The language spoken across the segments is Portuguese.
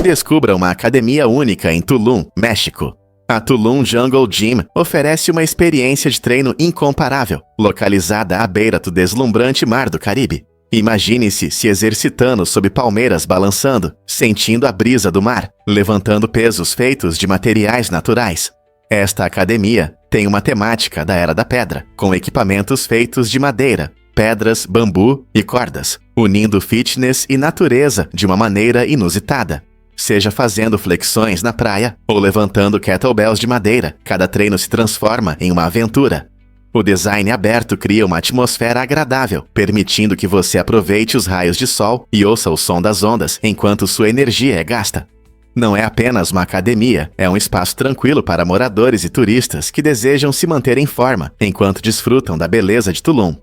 Descubra uma academia única em Tulum, México. A Tulum Jungle Gym oferece uma experiência de treino incomparável, localizada à beira do deslumbrante Mar do Caribe. Imagine-se se exercitando sob palmeiras balançando, sentindo a brisa do mar, levantando pesos feitos de materiais naturais. Esta academia tem uma temática da Era da Pedra, com equipamentos feitos de madeira, pedras, bambu e cordas, unindo fitness e natureza de uma maneira inusitada. Seja fazendo flexões na praia ou levantando kettlebells de madeira, cada treino se transforma em uma aventura. O design aberto cria uma atmosfera agradável, permitindo que você aproveite os raios de sol e ouça o som das ondas enquanto sua energia é gasta. Não é apenas uma academia, é um espaço tranquilo para moradores e turistas que desejam se manter em forma enquanto desfrutam da beleza de Tulum.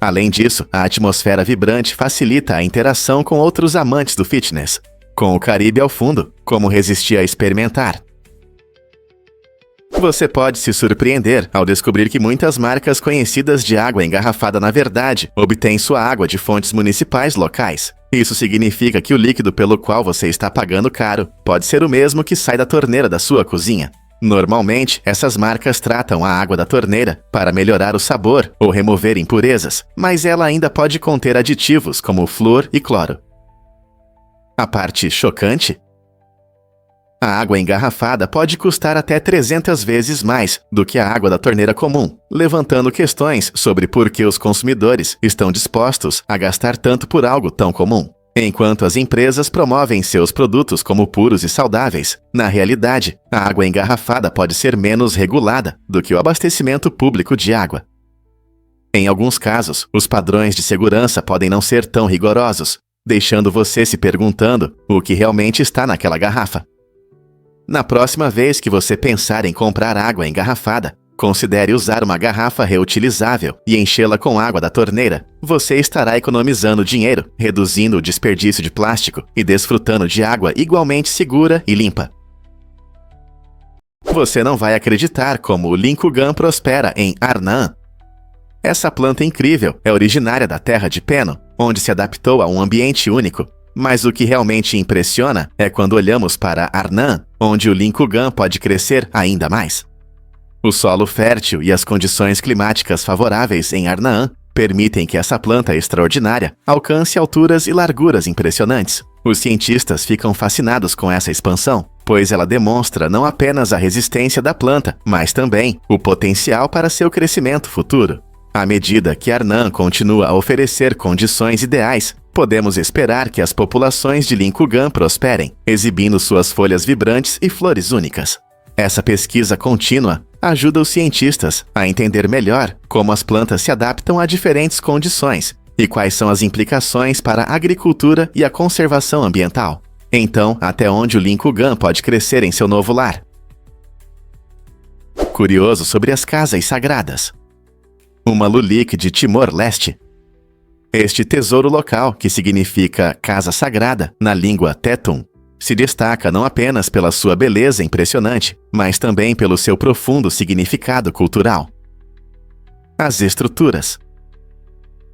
Além disso, a atmosfera vibrante facilita a interação com outros amantes do fitness. Com o Caribe ao fundo, como resistir a experimentar? Você pode se surpreender ao descobrir que muitas marcas conhecidas de água engarrafada na verdade obtêm sua água de fontes municipais locais. Isso significa que o líquido pelo qual você está pagando caro pode ser o mesmo que sai da torneira da sua cozinha. Normalmente, essas marcas tratam a água da torneira para melhorar o sabor ou remover impurezas, mas ela ainda pode conter aditivos como flúor e cloro. A parte chocante? A água engarrafada pode custar até 300 vezes mais do que a água da torneira comum, levantando questões sobre por que os consumidores estão dispostos a gastar tanto por algo tão comum. Enquanto as empresas promovem seus produtos como puros e saudáveis, na realidade, a água engarrafada pode ser menos regulada do que o abastecimento público de água. Em alguns casos, os padrões de segurança podem não ser tão rigorosos, deixando você se perguntando o que realmente está naquela garrafa. Na próxima vez que você pensar em comprar água engarrafada, considere usar uma garrafa reutilizável e enchê-la com água da torneira. Você estará economizando dinheiro, reduzindo o desperdício de plástico e desfrutando de água igualmente segura e limpa. Você não vai acreditar como o Lincugan prospera em Arnhan. Essa planta incrível é originária da terra de Peno, onde se adaptou a um ambiente único. Mas o que realmente impressiona é quando olhamos para Arnhan, onde o Lincugan pode crescer ainda mais. O solo fértil e as condições climáticas favoráveis em Arnhan permitem que essa planta extraordinária alcance alturas e larguras impressionantes. Os cientistas ficam fascinados com essa expansão, pois ela demonstra não apenas a resistência da planta, mas também o potencial para seu crescimento futuro. À medida que Arnhan continua a oferecer condições ideais, podemos esperar que as populações de Lincugan prosperem, exibindo suas folhas vibrantes e flores únicas. Essa pesquisa contínua ajuda os cientistas a entender melhor como as plantas se adaptam a diferentes condições e quais são as implicações para a agricultura e a conservação ambiental. Então, até onde o Lincugan pode crescer em seu novo lar? Curioso sobre as casas sagradas. Uma Lulik de Timor-Leste. Este tesouro local, que significa casa sagrada na língua Tetum, se destaca não apenas pela sua beleza impressionante, mas também pelo seu profundo significado cultural. As estruturas.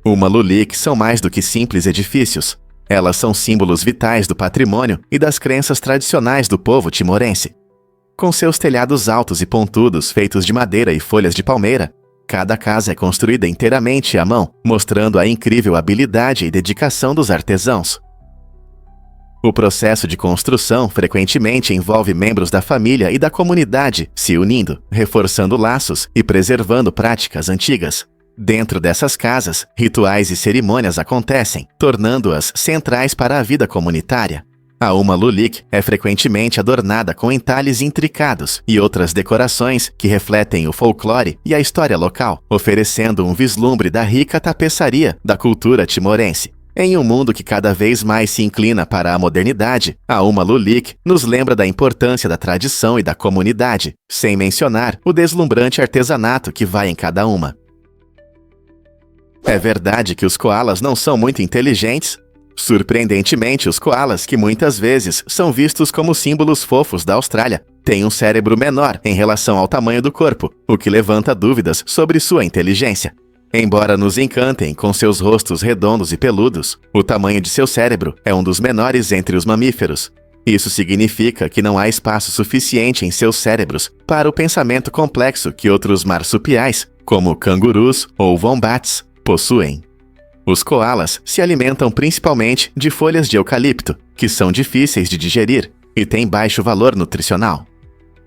Uma Lulik são mais do que simples edifícios. Elas são símbolos vitais do patrimônio e das crenças tradicionais do povo timorense. Com seus telhados altos e pontudos feitos de madeira e folhas de palmeira, cada casa é construída inteiramente à mão, mostrando a incrível habilidade e dedicação dos artesãos. O processo de construção frequentemente envolve membros da família e da comunidade se unindo, reforçando laços e preservando práticas antigas. Dentro dessas casas, rituais e cerimônias acontecem, tornando-as centrais para a vida comunitária. A Uma Lulik é frequentemente adornada com entalhes intricados e outras decorações que refletem o folclore e a história local, oferecendo um vislumbre da rica tapeçaria da cultura timorense. Em um mundo que cada vez mais se inclina para a modernidade, a Uma Lulik nos lembra da importância da tradição e da comunidade, sem mencionar o deslumbrante artesanato que vai em cada uma. É verdade que os koalas não são muito inteligentes? Surpreendentemente, os koalas, que muitas vezes são vistos como símbolos fofos da Austrália, têm um cérebro menor em relação ao tamanho do corpo, o que levanta dúvidas sobre sua inteligência. Embora nos encantem com seus rostos redondos e peludos, o tamanho de seu cérebro é um dos menores entre os mamíferos. Isso significa que não há espaço suficiente em seus cérebros para o pensamento complexo que outros marsupiais, como cangurus ou wombats, possuem. Os koalas se alimentam principalmente de folhas de eucalipto, que são difíceis de digerir e têm baixo valor nutricional.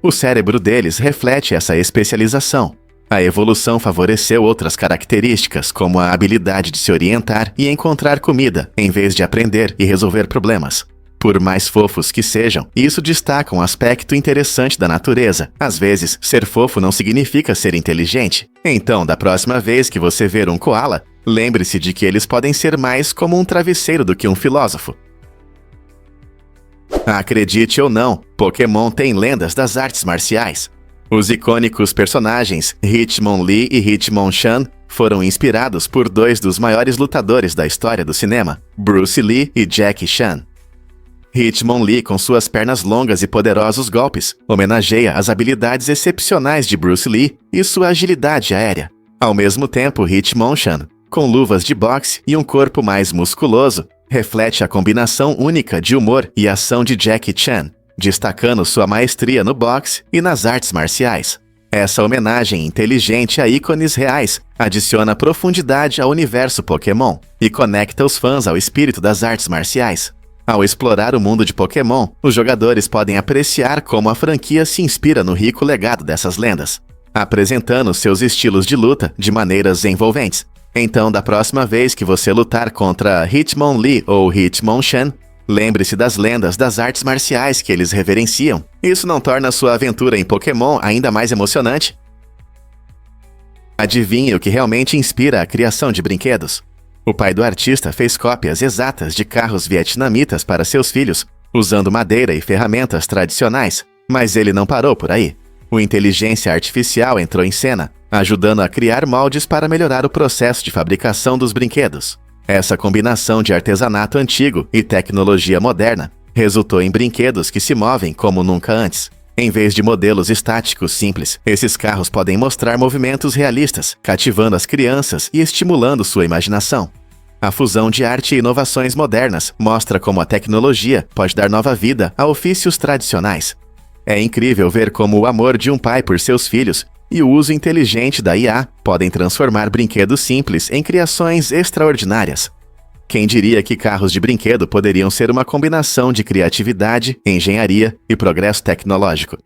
O cérebro deles reflete essa especialização. A evolução favoreceu outras características, como a habilidade de se orientar e encontrar comida, em vez de aprender e resolver problemas. Por mais fofos que sejam, isso destaca um aspecto interessante da natureza. Às vezes, ser fofo não significa ser inteligente. Então, da próxima vez que você ver um koala, lembre-se de que eles podem ser mais como um travesseiro do que um filósofo. Acredite ou não, Pokémon tem lendas das artes marciais. Os icônicos personagens Hitmonlee e Hitmonchan foram inspirados por dois dos maiores lutadores da história do cinema, Bruce Lee e Jackie Chan. Hitmonlee, com suas pernas longas e poderosos golpes, homenageia as habilidades excepcionais de Bruce Lee e sua agilidade aérea. Ao mesmo tempo, Hitmonchan, com luvas de boxe e um corpo mais musculoso, reflete a combinação única de humor e ação de Jackie Chan, destacando sua maestria no boxe e nas artes marciais. Essa homenagem inteligente a ícones reais adiciona profundidade ao universo Pokémon e conecta os fãs ao espírito das artes marciais. Ao explorar o mundo de Pokémon, os jogadores podem apreciar como a franquia se inspira no rico legado dessas lendas, apresentando seus estilos de luta de maneiras envolventes. Então, da próxima vez que você lutar contra Hitmonlee ou Hitmonchan, lembre-se das lendas das artes marciais que eles reverenciam. Isso não torna sua aventura em Pokémon ainda mais emocionante? Adivinhe o que realmente inspira a criação de brinquedos? O pai do artista fez cópias exatas de carros vietnamitas para seus filhos, usando madeira e ferramentas tradicionais, mas ele não parou por aí. O inteligência artificial entrou em cena, ajudando a criar moldes para melhorar o processo de fabricação dos brinquedos. Essa combinação de artesanato antigo e tecnologia moderna resultou em brinquedos que se movem como nunca antes. Em vez de modelos estáticos simples, esses carros podem mostrar movimentos realistas, cativando as crianças e estimulando sua imaginação. A fusão de arte e inovações modernas mostra como a tecnologia pode dar nova vida a ofícios tradicionais. É incrível ver como o amor de um pai por seus filhos e o uso inteligente da IA podem transformar brinquedos simples em criações extraordinárias. Quem diria que carros de brinquedo poderiam ser uma combinação de criatividade, engenharia e progresso tecnológico?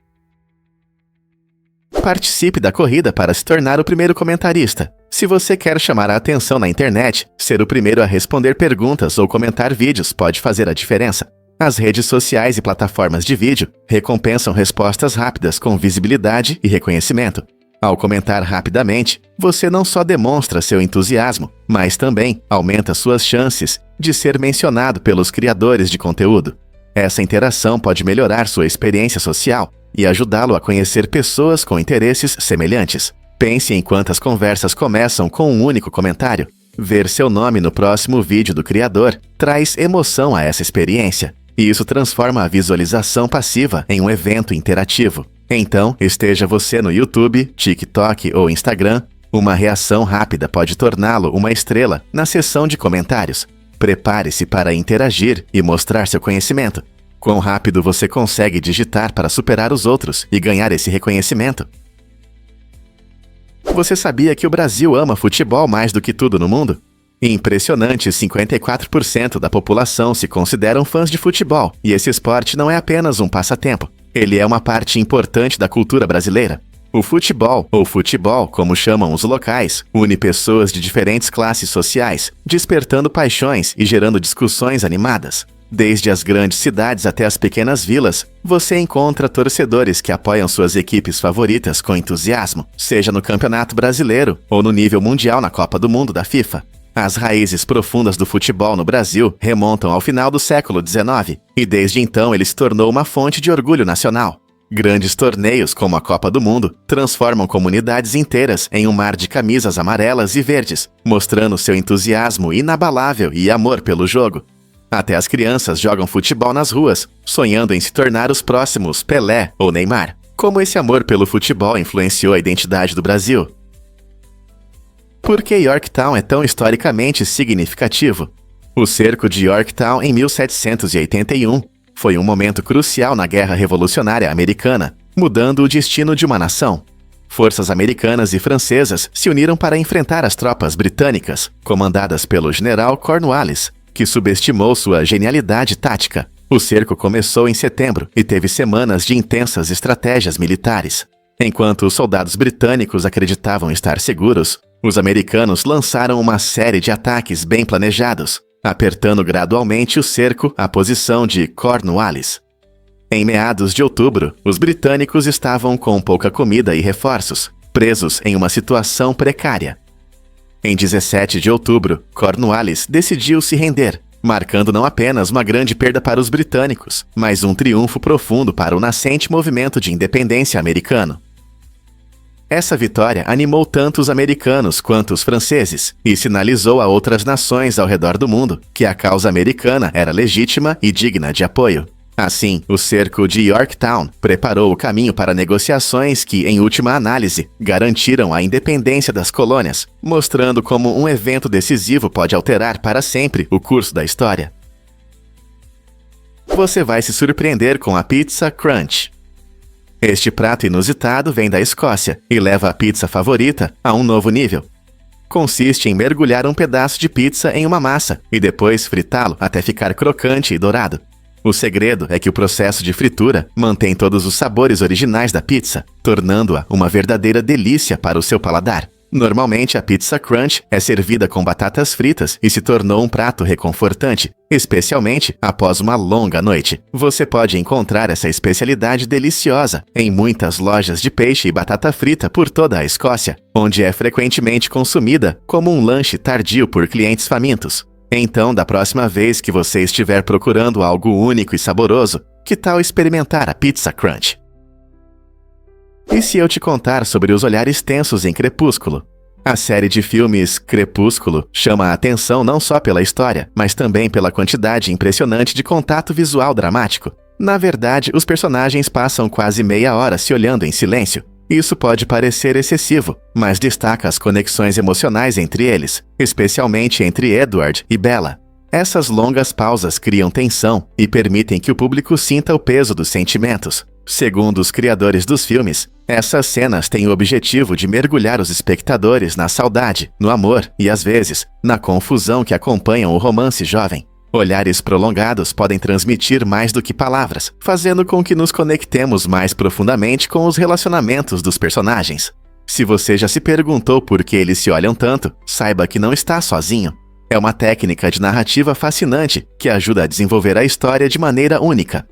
Participe da corrida para se tornar o primeiro comentarista. Se você quer chamar a atenção na internet, ser o primeiro a responder perguntas ou comentar vídeos pode fazer a diferença. As redes sociais e plataformas de vídeo recompensam respostas rápidas com visibilidade e reconhecimento. Ao comentar rapidamente, você não só demonstra seu entusiasmo, mas também aumenta suas chances de ser mencionado pelos criadores de conteúdo. Essa interação pode melhorar sua experiência social e ajudá-lo a conhecer pessoas com interesses semelhantes. Pense em quantas conversas começam com um único comentário. Ver seu nome no próximo vídeo do criador traz emoção a essa experiência, e isso transforma a visualização passiva em um evento interativo. Então, esteja você no YouTube, TikTok ou Instagram, uma reação rápida pode torná-lo uma estrela na seção de comentários. Prepare-se para interagir e mostrar seu conhecimento. Quão rápido você consegue digitar para superar os outros e ganhar esse reconhecimento? Você sabia que o Brasil ama futebol mais do que tudo no mundo? Impressionante, 54% da população se consideram fãs de futebol, e esse esporte não é apenas um passatempo. Ele é uma parte importante da cultura brasileira. O futebol, ou futebol, como chamam os locais, une pessoas de diferentes classes sociais, despertando paixões e gerando discussões animadas. Desde as grandes cidades até as pequenas vilas, você encontra torcedores que apoiam suas equipes favoritas com entusiasmo, seja no Campeonato Brasileiro ou no nível mundial na Copa do Mundo da FIFA. As raízes profundas do futebol no Brasil remontam ao final do século XIX, e desde então ele se tornou uma fonte de orgulho nacional. Grandes torneios, como a Copa do Mundo, transformam comunidades inteiras em um mar de camisas amarelas e verdes, mostrando seu entusiasmo inabalável e amor pelo jogo. Até as crianças jogam futebol nas ruas, sonhando em se tornar os próximos Pelé ou Neymar. Como esse amor pelo futebol influenciou a identidade do Brasil? Por que Yorktown é tão historicamente significativo? O cerco de Yorktown em 1781 foi um momento crucial na Guerra Revolucionária Americana, mudando o destino de uma nação. Forças americanas e francesas se uniram para enfrentar as tropas britânicas, comandadas pelo general Cornwallis, que subestimou sua genialidade tática. O cerco começou em setembro e teve semanas de intensas estratégias militares. Enquanto os soldados britânicos acreditavam estar seguros, os americanos lançaram uma série de ataques bem planejados, apertando gradualmente o cerco à posição de Cornwallis. Em meados de outubro, os britânicos estavam com pouca comida e reforços, presos em uma situação precária. Em 17 de outubro, Cornwallis decidiu se render, marcando não apenas uma grande perda para os britânicos, mas um triunfo profundo para o nascente movimento de independência americano. Essa vitória animou tanto os americanos quanto os franceses e sinalizou a outras nações ao redor do mundo que a causa americana era legítima e digna de apoio. Assim, o cerco de Yorktown preparou o caminho para negociações que, em última análise, garantiram a independência das colônias, mostrando como um evento decisivo pode alterar para sempre o curso da história. Você vai se surpreender com a Pizza Crunch. Este prato inusitado vem da Escócia e leva a pizza favorita a um novo nível. Consiste em mergulhar um pedaço de pizza em uma massa e depois fritá-lo até ficar crocante e dourado. O segredo é que o processo de fritura mantém todos os sabores originais da pizza, tornando-a uma verdadeira delícia para o seu paladar. Normalmente, a Pizza Crunch é servida com batatas fritas e se tornou um prato reconfortante, especialmente após uma longa noite. Você pode encontrar essa especialidade deliciosa em muitas lojas de peixe e batata frita por toda a Escócia, onde é frequentemente consumida como um lanche tardio por clientes famintos. Então, da próxima vez que você estiver procurando algo único e saboroso, que tal experimentar a Pizza Crunch? E se eu te contar sobre os olhares tensos em Crepúsculo? A série de filmes Crepúsculo chama a atenção não só pela história, mas também pela quantidade impressionante de contato visual dramático. Na verdade, os personagens passam quase meia hora se olhando em silêncio. Isso pode parecer excessivo, mas destaca as conexões emocionais entre eles, especialmente entre Edward e Bella. Essas longas pausas criam tensão e permitem que o público sinta o peso dos sentimentos. Segundo os criadores dos filmes, essas cenas têm o objetivo de mergulhar os espectadores na saudade, no amor e, às vezes, na confusão que acompanham o romance jovem. Olhares prolongados podem transmitir mais do que palavras, fazendo com que nos conectemos mais profundamente com os relacionamentos dos personagens. Se você já se perguntou por que eles se olham tanto, saiba que não está sozinho. É uma técnica de narrativa fascinante que ajuda a desenvolver a história de maneira única.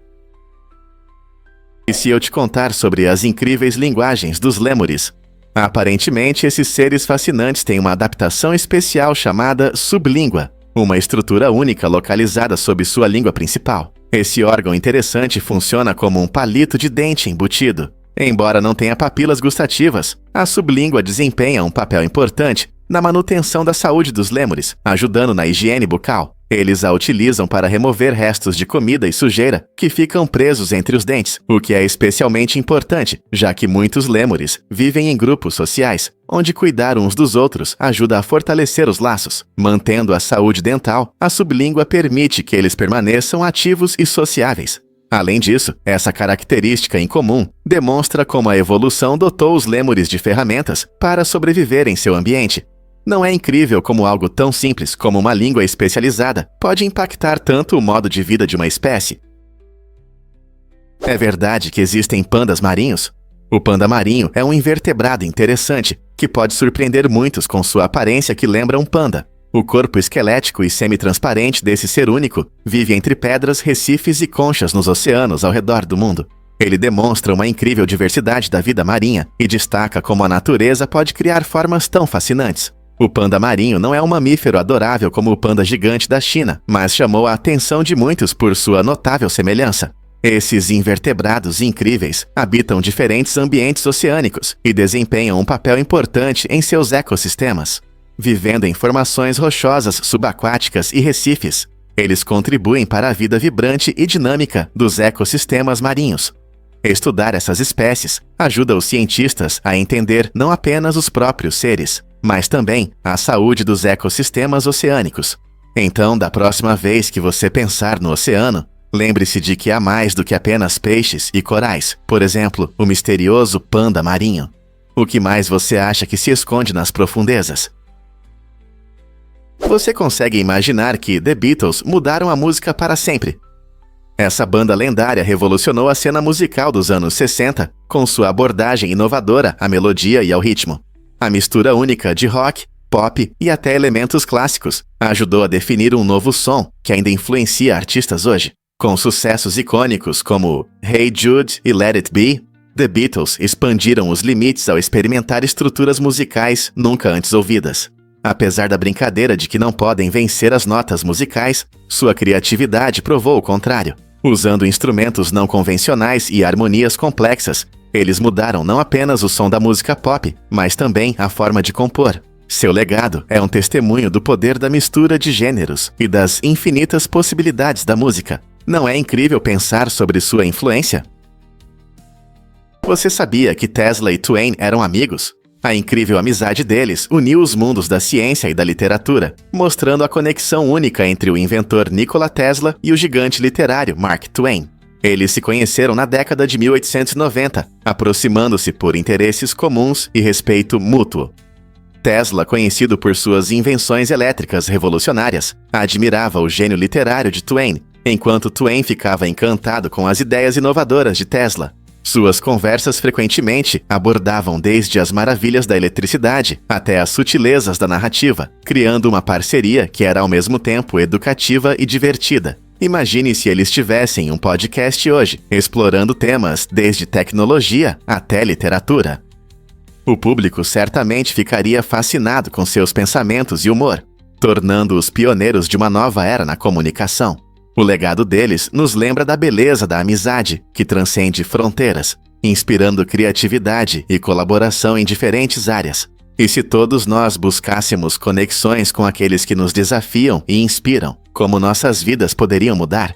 E se eu te contar sobre as incríveis linguagens dos lêmures? Aparentemente, esses seres fascinantes têm uma adaptação especial chamada sublíngua, uma estrutura única localizada sob sua língua principal. Esse órgão interessante funciona como um palito de dente embutido. Embora não tenha papilas gustativas, a sublíngua desempenha um papel importante na manutenção da saúde dos lêmures, ajudando na higiene bucal. Eles a utilizam para remover restos de comida e sujeira que ficam presos entre os dentes, o que é especialmente importante, já que muitos lêmures vivem em grupos sociais, onde cuidar uns dos outros ajuda a fortalecer os laços. Mantendo a saúde dental, a sublíngua permite que eles permaneçam ativos e sociáveis. Além disso, essa característica incomum demonstra como a evolução dotou os lêmures de ferramentas para sobreviver em seu ambiente. Não é incrível como algo tão simples como uma língua especializada pode impactar tanto o modo de vida de uma espécie? É verdade que existem pandas marinhos? O panda marinho é um invertebrado interessante que pode surpreender muitos com sua aparência que lembra um panda. O corpo esquelético e semi-transparente desse ser único vive entre pedras, recifes e conchas nos oceanos ao redor do mundo. Ele demonstra uma incrível diversidade da vida marinha e destaca como a natureza pode criar formas tão fascinantes. O panda marinho não é um mamífero adorável como o panda gigante da China, mas chamou a atenção de muitos por sua notável semelhança. Esses invertebrados incríveis habitam diferentes ambientes oceânicos e desempenham um papel importante em seus ecossistemas. Vivendo em formações rochosas subaquáticas e recifes, eles contribuem para a vida vibrante e dinâmica dos ecossistemas marinhos. Estudar essas espécies ajuda os cientistas a entender não apenas os próprios seres, mas também a saúde dos ecossistemas oceânicos. Então, da próxima vez que você pensar no oceano, Lembre-se de que há mais do que apenas peixes e corais, por exemplo, o misterioso panda marinho. O que mais você acha que se esconde nas profundezas? Você consegue imaginar que The Beatles mudaram a música para sempre? Essa banda lendária revolucionou a cena musical dos anos 60 com sua abordagem inovadora à melodia e ao ritmo. A mistura única de rock, pop e até elementos clássicos ajudou a definir um novo som que ainda influencia artistas hoje. Com sucessos icônicos como Hey Jude e Let It Be, The Beatles expandiram os limites ao experimentar estruturas musicais nunca antes ouvidas. Apesar da brincadeira de que não podem vencer as notas musicais, sua criatividade provou o contrário. Usando instrumentos não convencionais e harmonias complexas, eles mudaram não apenas o som da música pop, mas também a forma de compor. Seu legado é um testemunho do poder da mistura de gêneros e das infinitas possibilidades da música. Não é incrível pensar sobre sua influência? Você sabia que Tesla e Twain eram amigos? A incrível amizade deles uniu os mundos da ciência e da literatura, mostrando a conexão única entre o inventor Nikola Tesla e o gigante literário Mark Twain. Eles se conheceram na década de 1890, aproximando-se por interesses comuns e respeito mútuo. Tesla, conhecido por suas invenções elétricas revolucionárias, admirava o gênio literário de Twain, enquanto Twain ficava encantado com as ideias inovadoras de Tesla. Suas conversas frequentemente abordavam desde as maravilhas da eletricidade até as sutilezas da narrativa, criando uma parceria que era ao mesmo tempo educativa e divertida. Imagine se eles tivessem um podcast hoje, explorando temas desde tecnologia até literatura. O público certamente ficaria fascinado com seus pensamentos e humor, tornando-os pioneiros de uma nova era na comunicação. O legado deles nos lembra da beleza da amizade, que transcende fronteiras, inspirando criatividade e colaboração em diferentes áreas. E se todos nós buscássemos conexões com aqueles que nos desafiam e inspiram, como nossas vidas poderiam mudar?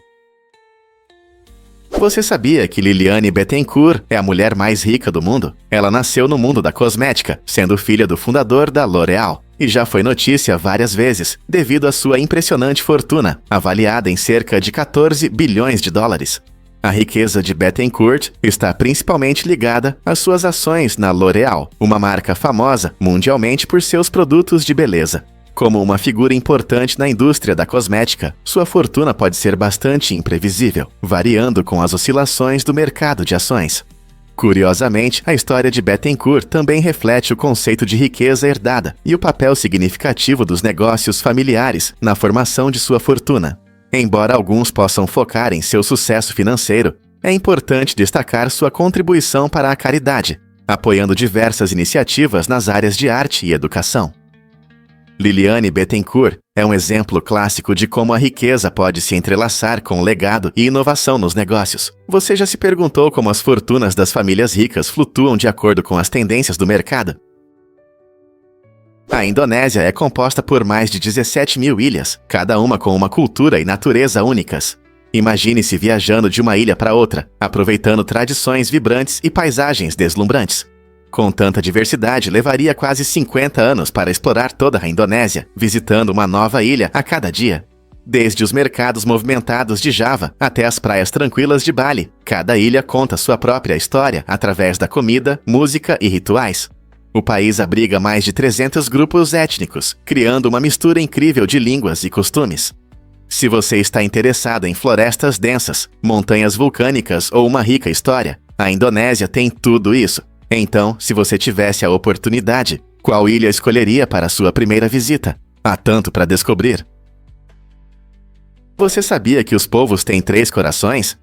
Você sabia que Liliane Bettencourt é a mulher mais rica do mundo? Ela nasceu no mundo da cosmética, sendo filha do fundador da L'Oréal, e já foi notícia várias vezes, devido à sua impressionante fortuna, avaliada em cerca de 14 bilhões de dólares. A riqueza de Bettencourt está principalmente ligada às suas ações na L'Oréal, uma marca famosa mundialmente por seus produtos de beleza. Como uma figura importante na indústria da cosmética, sua fortuna pode ser bastante imprevisível, variando com as oscilações do mercado de ações. Curiosamente, a história de Bettencourt também reflete o conceito de riqueza herdada e o papel significativo dos negócios familiares na formação de sua fortuna. Embora alguns possam focar em seu sucesso financeiro, é importante destacar sua contribuição para a caridade, apoiando diversas iniciativas nas áreas de arte e educação. Liliane Bettencourt é um exemplo clássico de como a riqueza pode se entrelaçar com legado e inovação nos negócios. Você já se perguntou como as fortunas das famílias ricas flutuam de acordo com as tendências do mercado? A Indonésia é composta por mais de 17 mil ilhas, cada uma com uma cultura e natureza únicas. Imagine-se viajando de uma ilha para outra, aproveitando tradições vibrantes e paisagens deslumbrantes. Com tanta diversidade, levaria quase 50 anos para explorar toda a Indonésia, visitando uma nova ilha a cada dia. Desde os mercados movimentados de Java até as praias tranquilas de Bali, cada ilha conta sua própria história através da comida, música e rituais. O país abriga mais de 300 grupos étnicos, criando uma mistura incrível de línguas e costumes. Se você está interessado em florestas densas, montanhas vulcânicas ou uma rica história, a Indonésia tem tudo isso. Então, se você tivesse a oportunidade, qual ilha escolheria para sua primeira visita? Há tanto para descobrir. Você sabia que os polvos têm 3 corações?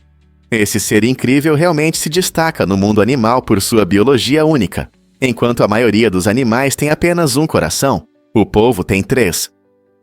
Esse ser incrível realmente se destaca no mundo animal por sua biologia única. Enquanto a maioria dos animais tem apenas um coração, o polvo tem 3.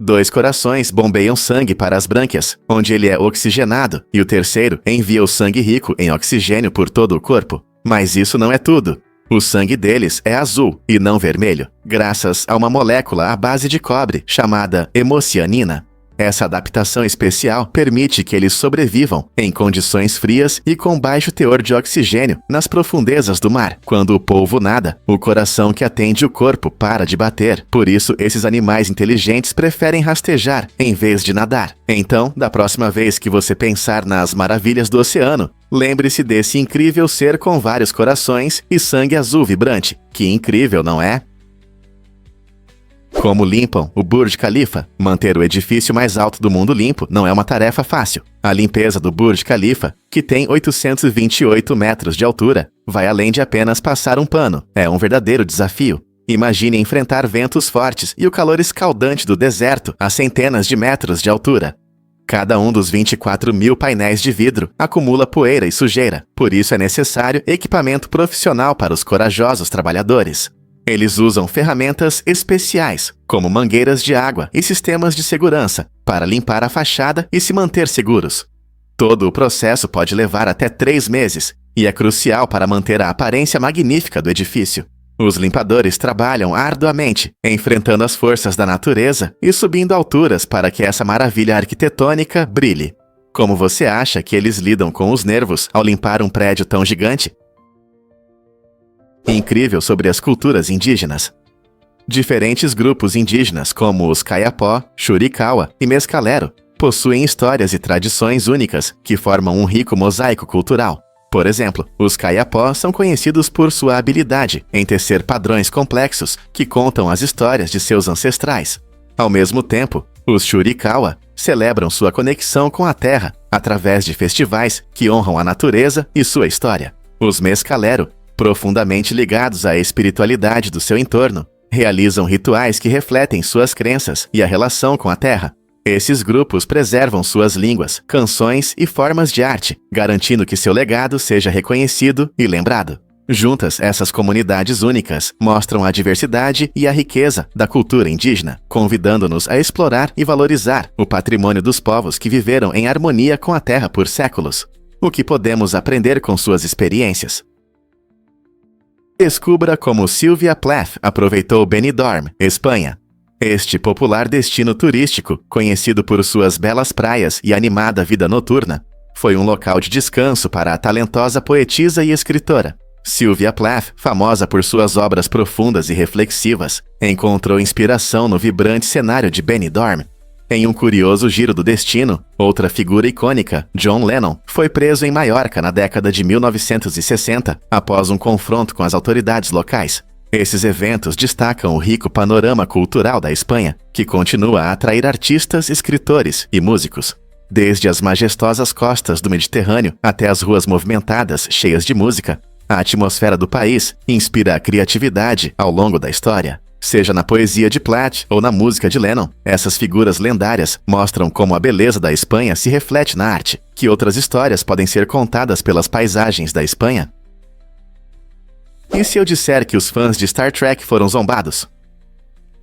2 corações bombeiam sangue para as brânquias, onde ele é oxigenado, e o terceiro envia o sangue rico em oxigênio por todo o corpo. Mas isso não é tudo. O sangue deles é azul e não vermelho, graças a uma molécula à base de cobre chamada hemocianina. Essa adaptação especial permite que eles sobrevivam em condições frias e com baixo teor de oxigênio nas profundezas do mar. Quando o polvo nada, o coração que atende o corpo para de bater. Por isso, esses animais inteligentes preferem rastejar em vez de nadar. Então, da próxima vez que você pensar nas maravilhas do oceano, lembre-se desse incrível ser com vários corações e sangue azul vibrante. Que incrível, não é? Como limpam o Burj Khalifa? Manter o edifício mais alto do mundo limpo não é uma tarefa fácil. A limpeza do Burj Khalifa, que tem 828 metros de altura, vai além de apenas passar um pano. É um verdadeiro desafio. Imagine enfrentar ventos fortes e o calor escaldante do deserto a centenas de metros de altura. Cada um dos 24 mil painéis de vidro acumula poeira e sujeira. Por isso é necessário equipamento profissional para os corajosos trabalhadores. Eles usam ferramentas especiais, como mangueiras de água e sistemas de segurança, para limpar a fachada e se manter seguros. Todo o processo pode levar até 3 meses e é crucial para manter a aparência magnífica do edifício. Os limpadores trabalham arduamente, enfrentando as forças da natureza e subindo alturas para que essa maravilha arquitetônica brilhe. Como você acha que eles lidam com os nervos ao limpar um prédio tão gigante? Incrível sobre as culturas indígenas. Diferentes grupos indígenas, como os Kayapó, Churicawa e Mescalero, possuem histórias e tradições únicas que formam um rico mosaico cultural. Por exemplo, os Kayapó são conhecidos por sua habilidade em tecer padrões complexos que contam as histórias de seus ancestrais. Ao mesmo tempo, os Churicawa celebram sua conexão com a terra através de festivais que honram a natureza e sua história. Os Mescalero, profundamente ligados à espiritualidade do seu entorno, realizam rituais que refletem suas crenças e a relação com a terra. Esses grupos preservam suas línguas, canções e formas de arte, garantindo que seu legado seja reconhecido e lembrado. Juntas, essas comunidades únicas mostram a diversidade e a riqueza da cultura indígena, convidando-nos a explorar e valorizar o patrimônio dos povos que viveram em harmonia com a terra por séculos. O que podemos aprender com suas experiências? Descubra como Sylvia Plath aproveitou Benidorm, Espanha. Este popular destino turístico, conhecido por suas belas praias e animada vida noturna, foi um local de descanso para a talentosa poetisa e escritora. Sylvia Plath, famosa por suas obras profundas e reflexivas, encontrou inspiração no vibrante cenário de Benidorm. Em um curioso giro do destino, outra figura icônica, John Lennon, foi preso em Maiorca na década de 1960, após um confronto com as autoridades locais. Esses eventos destacam o rico panorama cultural da Espanha, que continua a atrair artistas, escritores e músicos. Desde as majestosas costas do Mediterrâneo até as ruas movimentadas, cheias de música, a atmosfera do país inspira a criatividade ao longo da história. Seja na poesia de Plath ou na música de Lennon, essas figuras lendárias mostram como a beleza da Espanha se reflete na arte. Que outras histórias podem ser contadas pelas paisagens da Espanha? E se eu disser que os fãs de Star Trek foram zombados?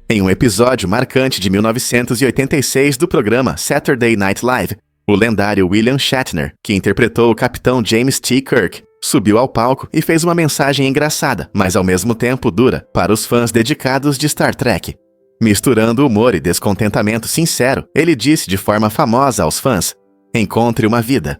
Em um episódio marcante de 1986 do programa Saturday Night Live, o lendário William Shatner, que interpretou o capitão James T. Kirk, subiu ao palco e fez uma mensagem engraçada, mas ao mesmo tempo dura, para os fãs dedicados de Star Trek. Misturando humor e descontentamento sincero, ele disse de forma famosa aos fãs: "Encontre uma vida."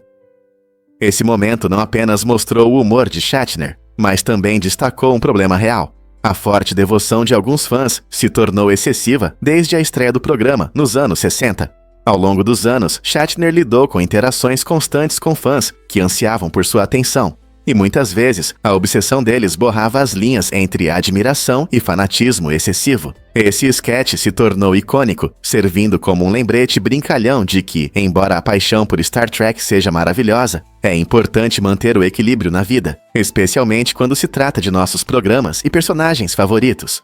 Esse momento não apenas mostrou o humor de Shatner, mas também destacou um problema real. A forte devoção de alguns fãs se tornou excessiva desde a estreia do programa, nos anos 60. Ao longo dos anos, Shatner lidou com interações constantes com fãs que ansiavam por sua atenção. E muitas vezes, a obsessão deles borrava as linhas entre admiração e fanatismo excessivo. Esse esquete se tornou icônico, servindo como um lembrete brincalhão de que, embora a paixão por Star Trek seja maravilhosa, é importante manter o equilíbrio na vida, especialmente quando se trata de nossos programas e personagens favoritos.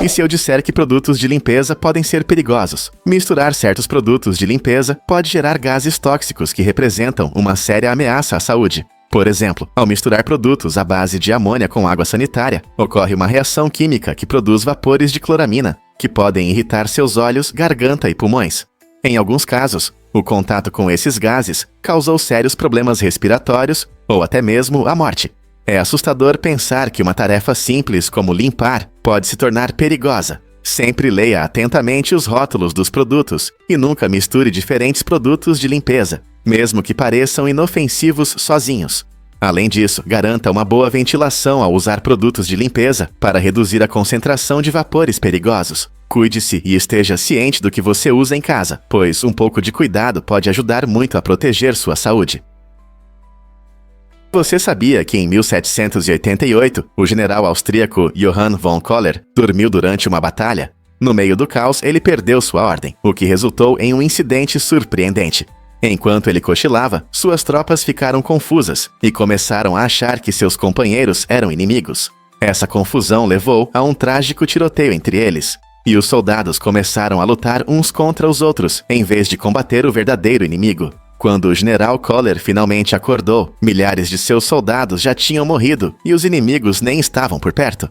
E se eu disser que produtos de limpeza podem ser perigosos? Misturar certos produtos de limpeza pode gerar gases tóxicos que representam uma séria ameaça à saúde. Por exemplo, ao misturar produtos à base de amônia com água sanitária, ocorre uma reação química que produz vapores de cloramina, que podem irritar seus olhos, garganta e pulmões. Em alguns casos, o contato com esses gases causou sérios problemas respiratórios ou até mesmo a morte. É assustador pensar que uma tarefa simples como limpar pode se tornar perigosa. Sempre leia atentamente os rótulos dos produtos e nunca misture diferentes produtos de limpeza, mesmo que pareçam inofensivos sozinhos. Além disso, garanta uma boa ventilação ao usar produtos de limpeza para reduzir a concentração de vapores perigosos. Cuide-se e esteja ciente do que você usa em casa, pois um pouco de cuidado pode ajudar muito a proteger sua saúde. Você sabia que em 1788, o general austríaco Johann von Koller dormiu durante uma batalha? No meio do caos, ele perdeu sua ordem, o que resultou em um incidente surpreendente. Enquanto ele cochilava, suas tropas ficaram confusas e começaram a achar que seus companheiros eram inimigos. Essa confusão levou a um trágico tiroteio entre eles, e os soldados começaram a lutar uns contra os outros, em vez de combater o verdadeiro inimigo. Quando o general Koller finalmente acordou, milhares de seus soldados já tinham morrido e os inimigos nem estavam por perto.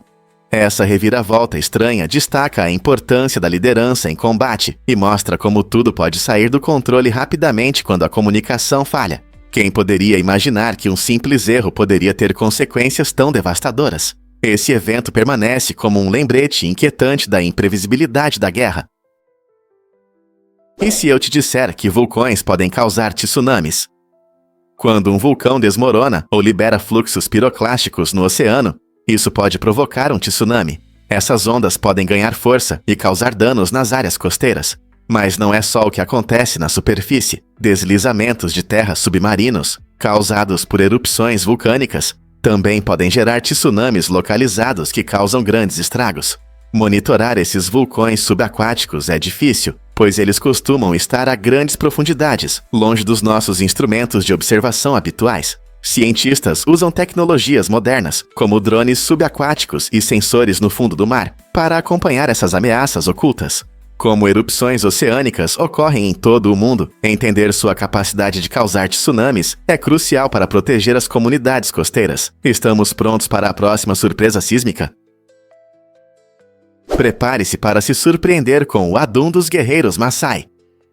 Essa reviravolta estranha destaca a importância da liderança em combate e mostra como tudo pode sair do controle rapidamente quando a comunicação falha. Quem poderia imaginar que um simples erro poderia ter consequências tão devastadoras? Esse evento permanece como um lembrete inquietante da imprevisibilidade da guerra. E se eu te disser que vulcões podem causar tsunamis? Quando um vulcão desmorona ou libera fluxos piroclásticos no oceano, isso pode provocar um tsunami. Essas ondas podem ganhar força e causar danos nas áreas costeiras. Mas não é só o que acontece na superfície. Deslizamentos de terra submarinos, causados por erupções vulcânicas, também podem gerar tsunamis localizados que causam grandes estragos. Monitorar esses vulcões subaquáticos é difícil, pois eles costumam estar a grandes profundidades, longe dos nossos instrumentos de observação habituais. Cientistas usam tecnologias modernas, como drones subaquáticos e sensores no fundo do mar, para acompanhar essas ameaças ocultas. Como erupções oceânicas ocorrem em todo o mundo, entender sua capacidade de causar tsunamis é crucial para proteger as comunidades costeiras. Estamos prontos para a próxima surpresa sísmica? Prepare-se para se surpreender com o Adum dos guerreiros Maasai.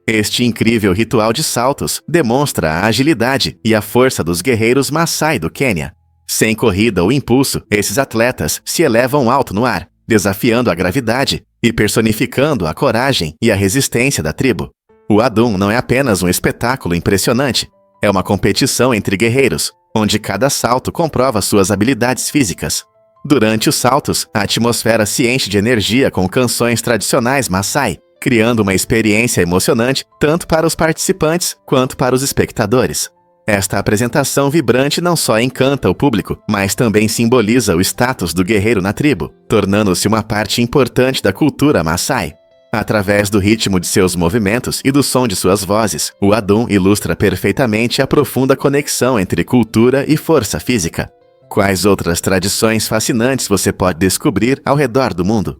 Este incrível ritual de saltos demonstra a agilidade e a força dos guerreiros Maasai do Quênia. Sem corrida ou impulso, esses atletas se elevam alto no ar, desafiando a gravidade e personificando a coragem e a resistência da tribo. O Adum não é apenas um espetáculo impressionante, é uma competição entre guerreiros, onde cada salto comprova suas habilidades físicas. Durante os saltos, a atmosfera se enche de energia com canções tradicionais Maasai, criando uma experiência emocionante tanto para os participantes quanto para os espectadores. Esta apresentação vibrante não só encanta o público, mas também simboliza o status do guerreiro na tribo, tornando-se uma parte importante da cultura Maasai. Através do ritmo de seus movimentos e do som de suas vozes, o Adum ilustra perfeitamente a profunda conexão entre cultura e força física. Quais outras tradições fascinantes você pode descobrir ao redor do mundo?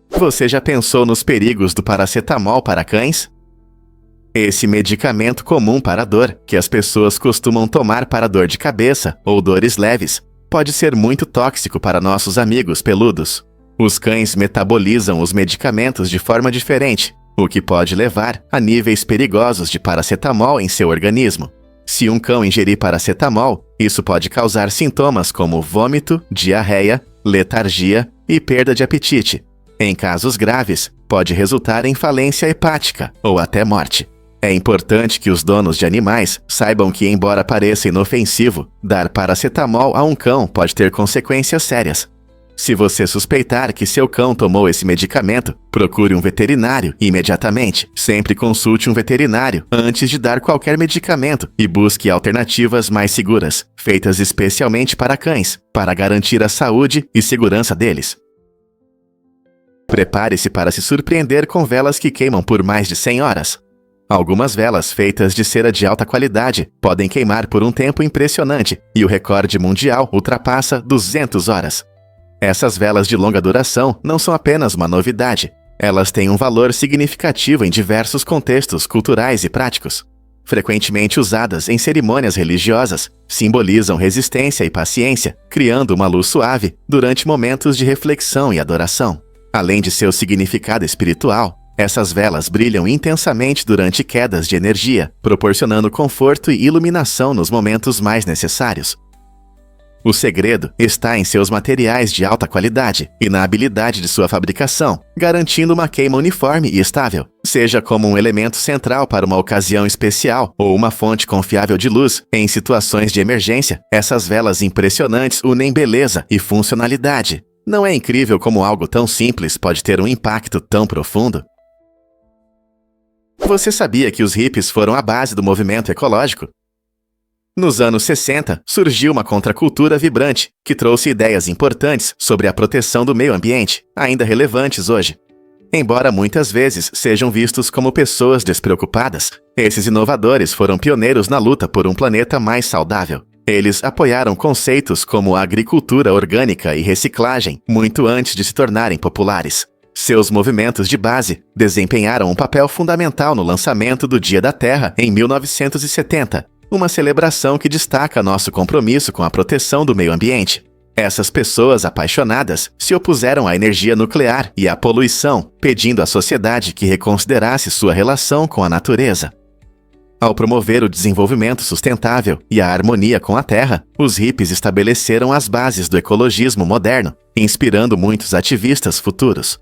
Você já pensou nos perigos do paracetamol para cães? Esse medicamento comum para a dor, que as pessoas costumam tomar para dor de cabeça ou dores leves, pode ser muito tóxico para nossos amigos peludos. Os cães metabolizam os medicamentos de forma diferente, o que pode levar a níveis perigosos de paracetamol em seu organismo. Se um cão ingerir paracetamol, isso pode causar sintomas como vômito, diarreia, letargia e perda de apetite. Em casos graves, pode resultar em falência hepática ou até morte. É importante que os donos de animais saibam que, embora pareça inofensivo, dar paracetamol a um cão pode ter consequências sérias. Se você suspeitar que seu cão tomou esse medicamento, procure um veterinário imediatamente. Sempre consulte um veterinário antes de dar qualquer medicamento e busque alternativas mais seguras, feitas especialmente para cães, para garantir a saúde e segurança deles. Prepare-se para se surpreender com velas que queimam por mais de 100 horas. Algumas velas feitas de cera de alta qualidade podem queimar por um tempo impressionante e o recorde mundial ultrapassa 200 horas. Essas velas de longa duração não são apenas uma novidade. Elas têm um valor significativo em diversos contextos culturais e práticos. Frequentemente usadas em cerimônias religiosas, simbolizam resistência e paciência, criando uma luz suave durante momentos de reflexão e adoração. Além de seu significado espiritual, essas velas brilham intensamente durante quedas de energia, proporcionando conforto e iluminação nos momentos mais necessários. O segredo está em seus materiais de alta qualidade e na habilidade de sua fabricação, garantindo uma queima uniforme e estável. Seja como um elemento central para uma ocasião especial ou uma fonte confiável de luz em situações de emergência, essas velas impressionantes unem beleza e funcionalidade. Não é incrível como algo tão simples pode ter um impacto tão profundo? Você sabia que os hippies foram a base do movimento ecológico? Nos anos 60, surgiu uma contracultura vibrante, que trouxe ideias importantes sobre a proteção do meio ambiente, ainda relevantes hoje. Embora muitas vezes sejam vistos como pessoas despreocupadas, esses inovadores foram pioneiros na luta por um planeta mais saudável. Eles apoiaram conceitos como a agricultura orgânica e reciclagem muito antes de se tornarem populares. Seus movimentos de base desempenharam um papel fundamental no lançamento do Dia da Terra em 1970, uma celebração que destaca nosso compromisso com a proteção do meio ambiente. Essas pessoas apaixonadas se opuseram à energia nuclear e à poluição, pedindo à sociedade que reconsiderasse sua relação com a natureza. Ao promover o desenvolvimento sustentável e a harmonia com a Terra, os hippies estabeleceram as bases do ecologismo moderno, inspirando muitos ativistas futuros.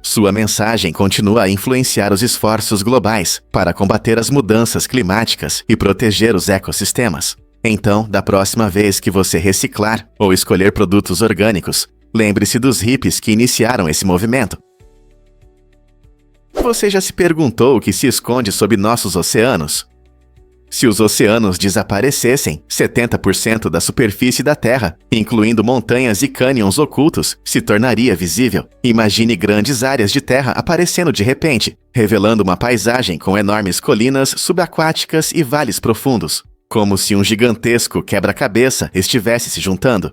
Sua mensagem continua a influenciar os esforços globais para combater as mudanças climáticas e proteger os ecossistemas. Então, da próxima vez que você reciclar ou escolher produtos orgânicos, lembre-se dos hippies que iniciaram esse movimento. Você já se perguntou o que se esconde sob nossos oceanos? Se os oceanos desaparecessem, 70% da superfície da Terra, incluindo montanhas e cânions ocultos, se tornaria visível. Imagine grandes áreas de terra aparecendo de repente, revelando uma paisagem com enormes colinas subaquáticas e vales profundos, como se um gigantesco quebra-cabeça estivesse se juntando.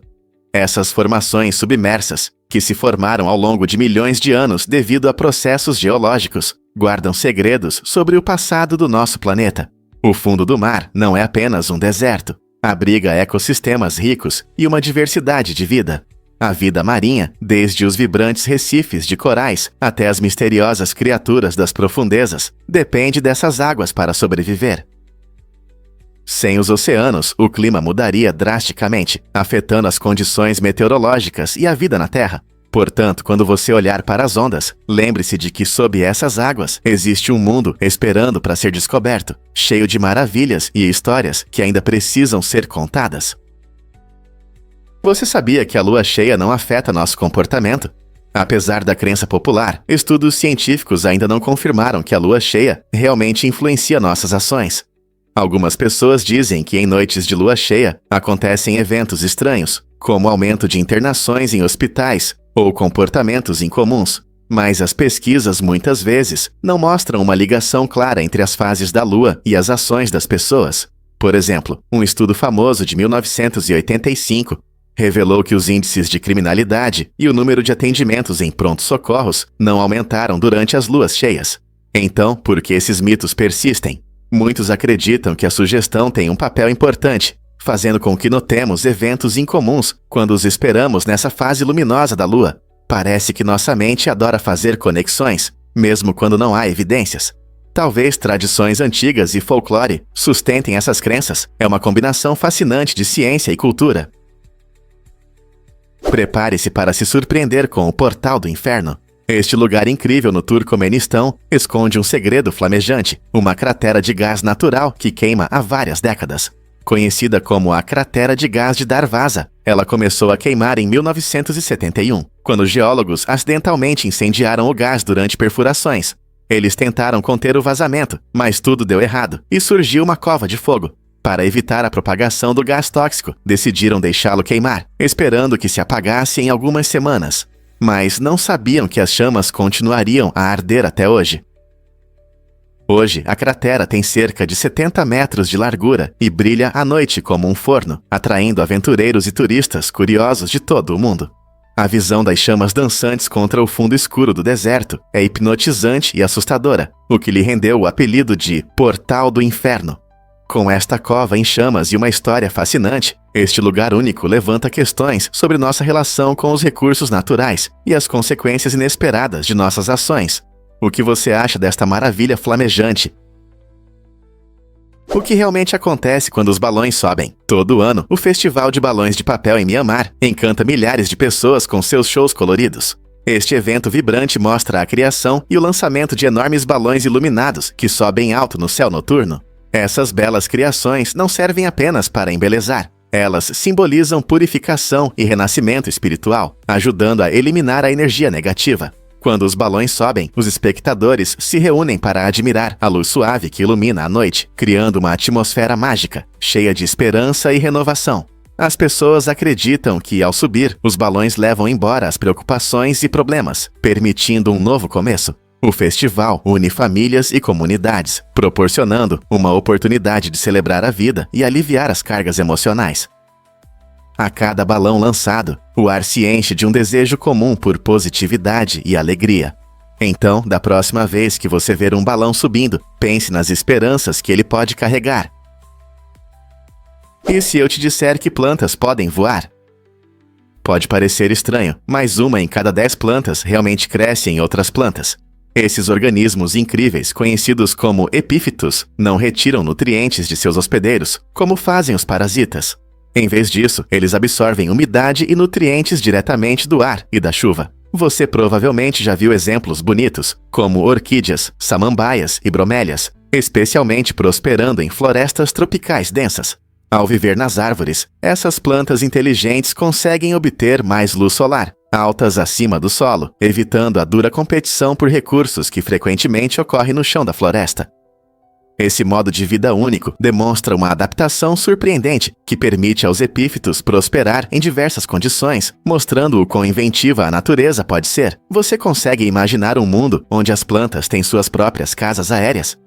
Essas formações submersas, que se formaram ao longo de milhões de anos devido a processos geológicos, guardam segredos sobre o passado do nosso planeta. O fundo do mar não é apenas um deserto. Abriga ecossistemas ricos e uma diversidade de vida. A vida marinha, desde os vibrantes recifes de corais até as misteriosas criaturas das profundezas, depende dessas águas para sobreviver. Sem os oceanos, o clima mudaria drasticamente, afetando as condições meteorológicas e a vida na Terra. Portanto, quando você olhar para as ondas, lembre-se de que sob essas águas existe um mundo esperando para ser descoberto, cheio de maravilhas e histórias que ainda precisam ser contadas. Você sabia que a lua cheia não afeta nosso comportamento? Apesar da crença popular, estudos científicos ainda não confirmaram que a lua cheia realmente influencia nossas ações. Algumas pessoas dizem que em noites de lua cheia acontecem eventos estranhos, como aumento de internações em hospitais ou comportamentos incomuns, mas as pesquisas muitas vezes não mostram uma ligação clara entre as fases da lua e as ações das pessoas. Por exemplo, um estudo famoso de 1985 revelou que os índices de criminalidade e o número de atendimentos em pronto-socorros não aumentaram durante as luas cheias. Então, por que esses mitos persistem? Muitos acreditam que a sugestão tem um papel importante, fazendo com que notemos eventos incomuns quando os esperamos nessa fase luminosa da lua. Parece que nossa mente adora fazer conexões, mesmo quando não há evidências. Talvez tradições antigas e folclore sustentem essas crenças. É uma combinação fascinante de ciência e cultura. Prepare-se para se surpreender com o Portal do Inferno. Este lugar incrível no Turcomenistão esconde um segredo flamejante, uma cratera de gás natural que queima há várias décadas. Conhecida como a Cratera de Gás de Darvaza, ela começou a queimar em 1971, quando geólogos acidentalmente incendiaram o gás durante perfurações. Eles tentaram conter o vazamento, mas tudo deu errado e surgiu uma cova de fogo. Para evitar a propagação do gás tóxico, decidiram deixá-lo queimar, esperando que se apagasse em algumas semanas. Mas não sabiam que as chamas continuariam a arder até hoje. Hoje, a cratera tem cerca de 70 metros de largura e brilha à noite como um forno, atraindo aventureiros e turistas curiosos de todo o mundo. A visão das chamas dançantes contra o fundo escuro do deserto é hipnotizante e assustadora, o que lhe rendeu o apelido de Portal do Inferno. Com esta cova em chamas e uma história fascinante, este lugar único levanta questões sobre nossa relação com os recursos naturais e as consequências inesperadas de nossas ações. O que você acha desta maravilha flamejante? O que realmente acontece quando os balões sobem? Todo ano, o Festival de Balões de Papel em Mianmar encanta milhares de pessoas com seus shows coloridos. Este evento vibrante mostra a criação e o lançamento de enormes balões iluminados que sobem alto no céu noturno. Essas belas criações não servem apenas para embelezar. Elas simbolizam purificação e renascimento espiritual, ajudando a eliminar a energia negativa. Quando os balões sobem, os espectadores se reúnem para admirar a luz suave que ilumina a noite, criando uma atmosfera mágica, cheia de esperança e renovação. As pessoas acreditam que, ao subir, os balões levam embora as preocupações e problemas, permitindo um novo começo. O festival une famílias e comunidades, proporcionando uma oportunidade de celebrar a vida e aliviar as cargas emocionais. A cada balão lançado, o ar se enche de um desejo comum por positividade e alegria. Então, da próxima vez que você ver um balão subindo, pense nas esperanças que ele pode carregar. E se eu te disser que plantas podem voar? Pode parecer estranho, mas uma em cada 10 plantas realmente cresce em outras plantas. Esses organismos incríveis, conhecidos como epífitos, não retiram nutrientes de seus hospedeiros, como fazem os parasitas. Em vez disso, eles absorvem umidade e nutrientes diretamente do ar e da chuva. Você provavelmente já viu exemplos bonitos, como orquídeas, samambaias e bromélias, especialmente prosperando em florestas tropicais densas. Ao viver nas árvores, essas plantas inteligentes conseguem obter mais luz solar, altas acima do solo, evitando a dura competição por recursos que frequentemente ocorre no chão da floresta. Esse modo de vida único demonstra uma adaptação surpreendente que permite aos epífitos prosperar em diversas condições, mostrando o quão inventiva a natureza pode ser. Você consegue imaginar um mundo onde as plantas têm suas próprias casas aéreas?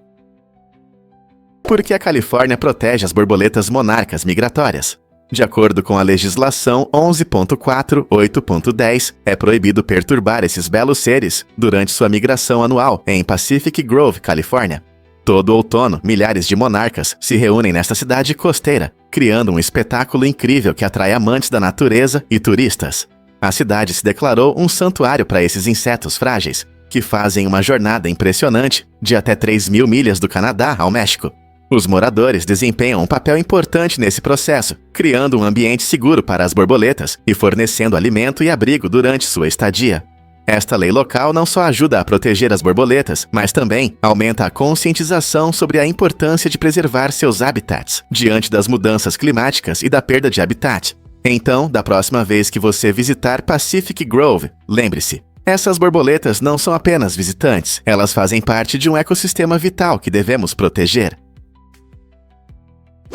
Por que a Califórnia protege as borboletas monarcas migratórias? De acordo com a legislação 11.4.8.10, é proibido perturbar esses belos seres durante sua migração anual em Pacific Grove, Califórnia. Todo outono, milhares de monarcas se reúnem nesta cidade costeira, criando um espetáculo incrível que atrai amantes da natureza e turistas. A cidade se declarou um santuário para esses insetos frágeis, que fazem uma jornada impressionante de até 3.000 milhas do Canadá ao México. Os moradores desempenham um papel importante nesse processo, criando um ambiente seguro para as borboletas e fornecendo alimento e abrigo durante sua estadia. Esta lei local não só ajuda a proteger as borboletas, mas também aumenta a conscientização sobre a importância de preservar seus habitats diante das mudanças climáticas e da perda de habitat. Então, da próxima vez que você visitar Pacific Grove, lembre-se, essas borboletas não são apenas visitantes, elas fazem parte de um ecossistema vital que devemos proteger.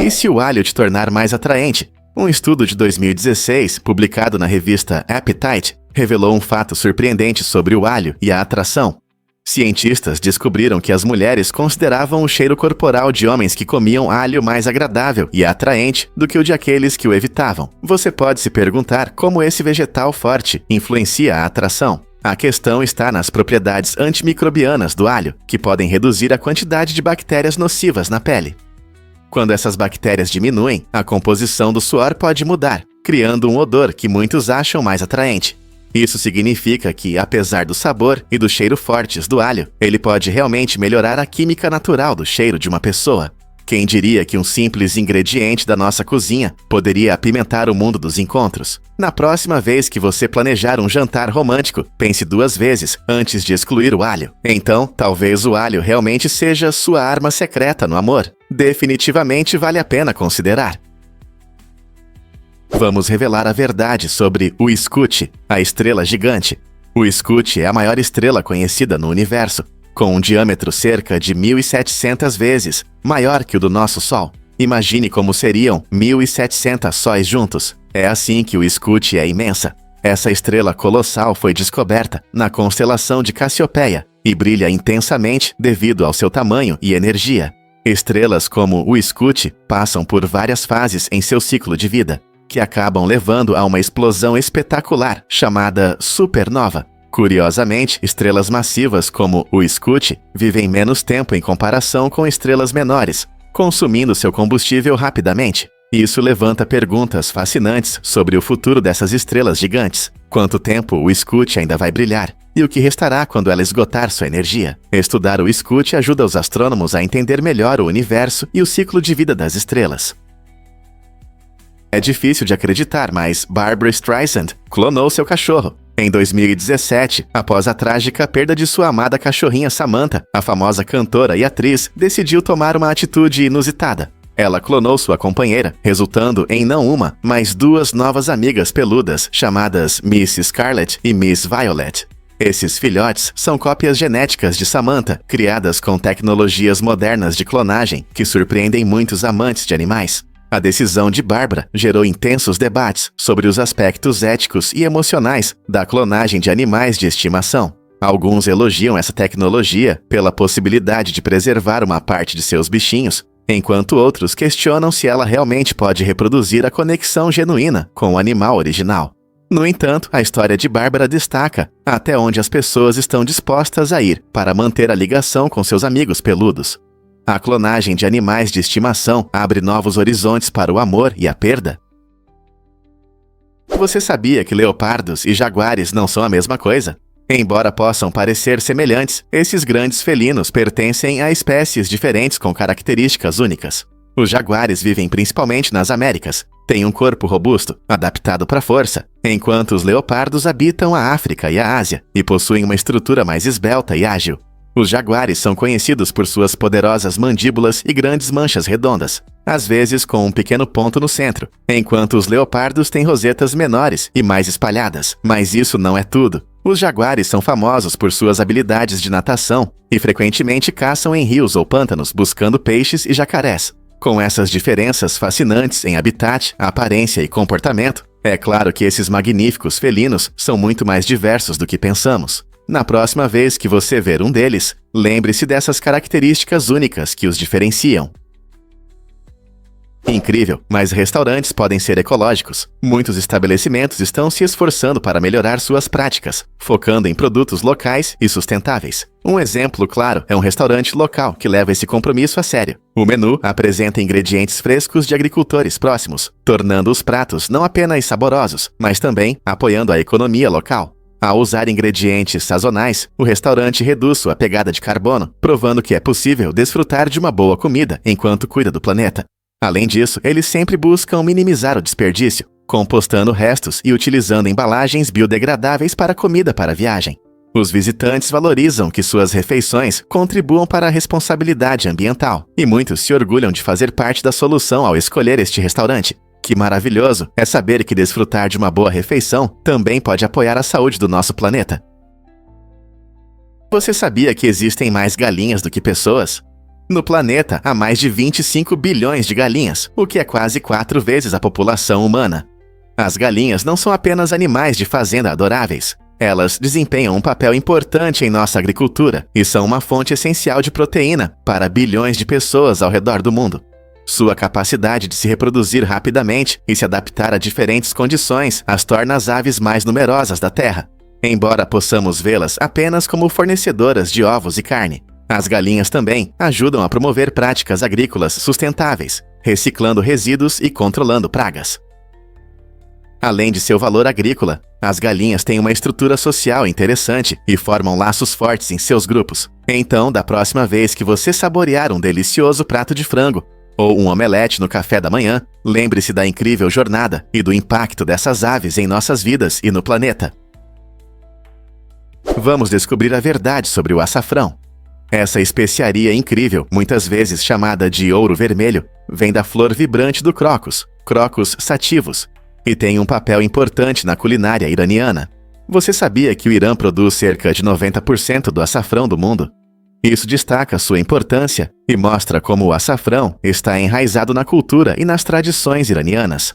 E se o alho te tornar mais atraente? Um estudo de 2016, publicado na revista Appetite, revelou um fato surpreendente sobre o alho e a atração. Cientistas descobriram que as mulheres consideravam o cheiro corporal de homens que comiam alho mais agradável e atraente do que o de aqueles que o evitavam. Você pode se perguntar como esse vegetal forte influencia a atração. A questão está nas propriedades antimicrobianas do alho, que podem reduzir a quantidade de bactérias nocivas na pele. Quando essas bactérias diminuem, a composição do suor pode mudar, criando um odor que muitos acham mais atraente. Isso significa que, apesar do sabor e do cheiro fortes do alho, ele pode realmente melhorar a química natural do cheiro de uma pessoa. Quem diria que um simples ingrediente da nossa cozinha poderia apimentar o mundo dos encontros? Na próxima vez que você planejar um jantar romântico, pense 2 vezes antes de excluir o alho. Então, talvez o alho realmente seja sua arma secreta no amor. Definitivamente vale a pena considerar. Vamos revelar a verdade sobre o Scoot, a estrela gigante. O Scoot é a maior estrela conhecida no universo, com um diâmetro cerca de 1.700 vezes maior que o do nosso Sol. Imagine como seriam 1.700 sóis juntos. É assim que o Scoot é imensa. Essa estrela colossal foi descoberta na constelação de Cassiopeia e brilha intensamente devido ao seu tamanho e energia. Estrelas como o Scoot passam por várias fases em seu ciclo de vida, que acabam levando a uma explosão espetacular chamada supernova. Curiosamente, estrelas massivas como o Scoot vivem menos tempo em comparação com estrelas menores, consumindo seu combustível rapidamente. Isso levanta perguntas fascinantes sobre o futuro dessas estrelas gigantes. Quanto tempo o Scoot ainda vai brilhar? e o que restará quando ela esgotar sua energia. Estudar o Scout ajuda os astrônomos a entender melhor o universo e o ciclo de vida das estrelas. É difícil de acreditar, mas Barbra Streisand clonou seu cachorro. Em 2017, após a trágica perda de sua amada cachorrinha Samantha, a famosa cantora e atriz decidiu tomar uma atitude inusitada. Ela clonou sua companheira, resultando em não uma, mas 2 novas amigas peludas, chamadas Miss Scarlet e Miss Violet. Esses filhotes são cópias genéticas de Samantha, criadas com tecnologias modernas de clonagem que surpreendem muitos amantes de animais. A decisão de Barbra gerou intensos debates sobre os aspectos éticos e emocionais da clonagem de animais de estimação. Alguns elogiam essa tecnologia pela possibilidade de preservar uma parte de seus bichinhos, enquanto outros questionam se ela realmente pode reproduzir a conexão genuína com o animal original. No entanto, a história de Barbra destaca até onde as pessoas estão dispostas a ir para manter a ligação com seus amigos peludos. A clonagem de animais de estimação abre novos horizontes para o amor e a perda. Você sabia que leopardos e jaguares não são a mesma coisa? Embora possam parecer semelhantes, esses grandes felinos pertencem a espécies diferentes com características únicas. Os jaguares vivem principalmente nas Américas, têm um corpo robusto, adaptado para a força, enquanto os leopardos habitam a África e a Ásia e possuem uma estrutura mais esbelta e ágil. Os jaguares são conhecidos por suas poderosas mandíbulas e grandes manchas redondas, às vezes com um pequeno ponto no centro, enquanto os leopardos têm rosetas menores e mais espalhadas. Mas isso não é tudo. Os jaguares são famosos por suas habilidades de natação e frequentemente caçam em rios ou pântanos buscando peixes e jacarés. Com essas diferenças fascinantes em habitat, aparência e comportamento, é claro que esses magníficos felinos são muito mais diversos do que pensamos. Na próxima vez que você ver um deles, lembre-se dessas características únicas que os diferenciam. Incrível, mas restaurantes podem ser ecológicos. Muitos estabelecimentos estão se esforçando para melhorar suas práticas, focando em produtos locais e sustentáveis. Um exemplo claro é um restaurante local que leva esse compromisso a sério. O menu apresenta ingredientes frescos de agricultores próximos, tornando os pratos não apenas saborosos, mas também apoiando a economia local. Ao usar ingredientes sazonais, o restaurante reduz sua pegada de carbono, provando que é possível desfrutar de uma boa comida enquanto cuida do planeta. Além disso, eles sempre buscam minimizar o desperdício, compostando restos e utilizando embalagens biodegradáveis para comida para a viagem. Os visitantes valorizam que suas refeições contribuam para a responsabilidade ambiental, e muitos se orgulham de fazer parte da solução ao escolher este restaurante. Que maravilhoso é saber que desfrutar de uma boa refeição também pode apoiar a saúde do nosso planeta. Você sabia que existem mais galinhas do que pessoas? No planeta, há mais de 25 bilhões de galinhas, o que é quase 4 vezes a população humana. As galinhas não são apenas animais de fazenda adoráveis. Elas desempenham um papel importante em nossa agricultura e são uma fonte essencial de proteína para bilhões de pessoas ao redor do mundo. Sua capacidade de se reproduzir rapidamente e se adaptar a diferentes condições as torna as aves mais numerosas da Terra. Embora possamos vê-las apenas como fornecedoras de ovos e carne, as galinhas também ajudam a promover práticas agrícolas sustentáveis, reciclando resíduos e controlando pragas. Além de seu valor agrícola, as galinhas têm uma estrutura social interessante e formam laços fortes em seus grupos. Então, da próxima vez que você saborear um delicioso prato de frango, ou um omelete no café da manhã, lembre-se da incrível jornada e do impacto dessas aves em nossas vidas e no planeta. Vamos descobrir a verdade sobre o açafrão. Essa especiaria incrível, muitas vezes chamada de ouro vermelho, vem da flor vibrante do crocus, Crocus sativus, e tem um papel importante na culinária iraniana. Você sabia que o Irã produz cerca de 90% do açafrão do mundo? Isso destaca sua importância e mostra como o açafrão está enraizado na cultura e nas tradições iranianas.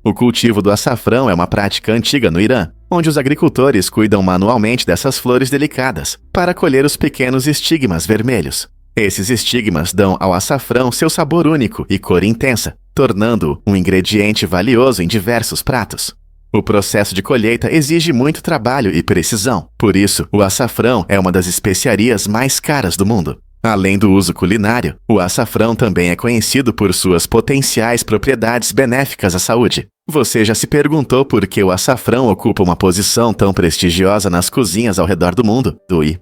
O cultivo do açafrão é uma prática antiga no Irã, onde os agricultores cuidam manualmente dessas flores delicadas para colher os pequenos estigmas vermelhos. Esses estigmas dão ao açafrão seu sabor único e cor intensa, tornando-o um ingrediente valioso em diversos pratos. O processo de colheita exige muito trabalho e precisão. Por isso, o açafrão é uma das especiarias mais caras do mundo. Além do uso culinário, o açafrão também é conhecido por suas potenciais propriedades benéficas à saúde. Você já se perguntou por que o açafrão ocupa uma posição tão prestigiosa nas cozinhas ao redor do mundo, Dewey?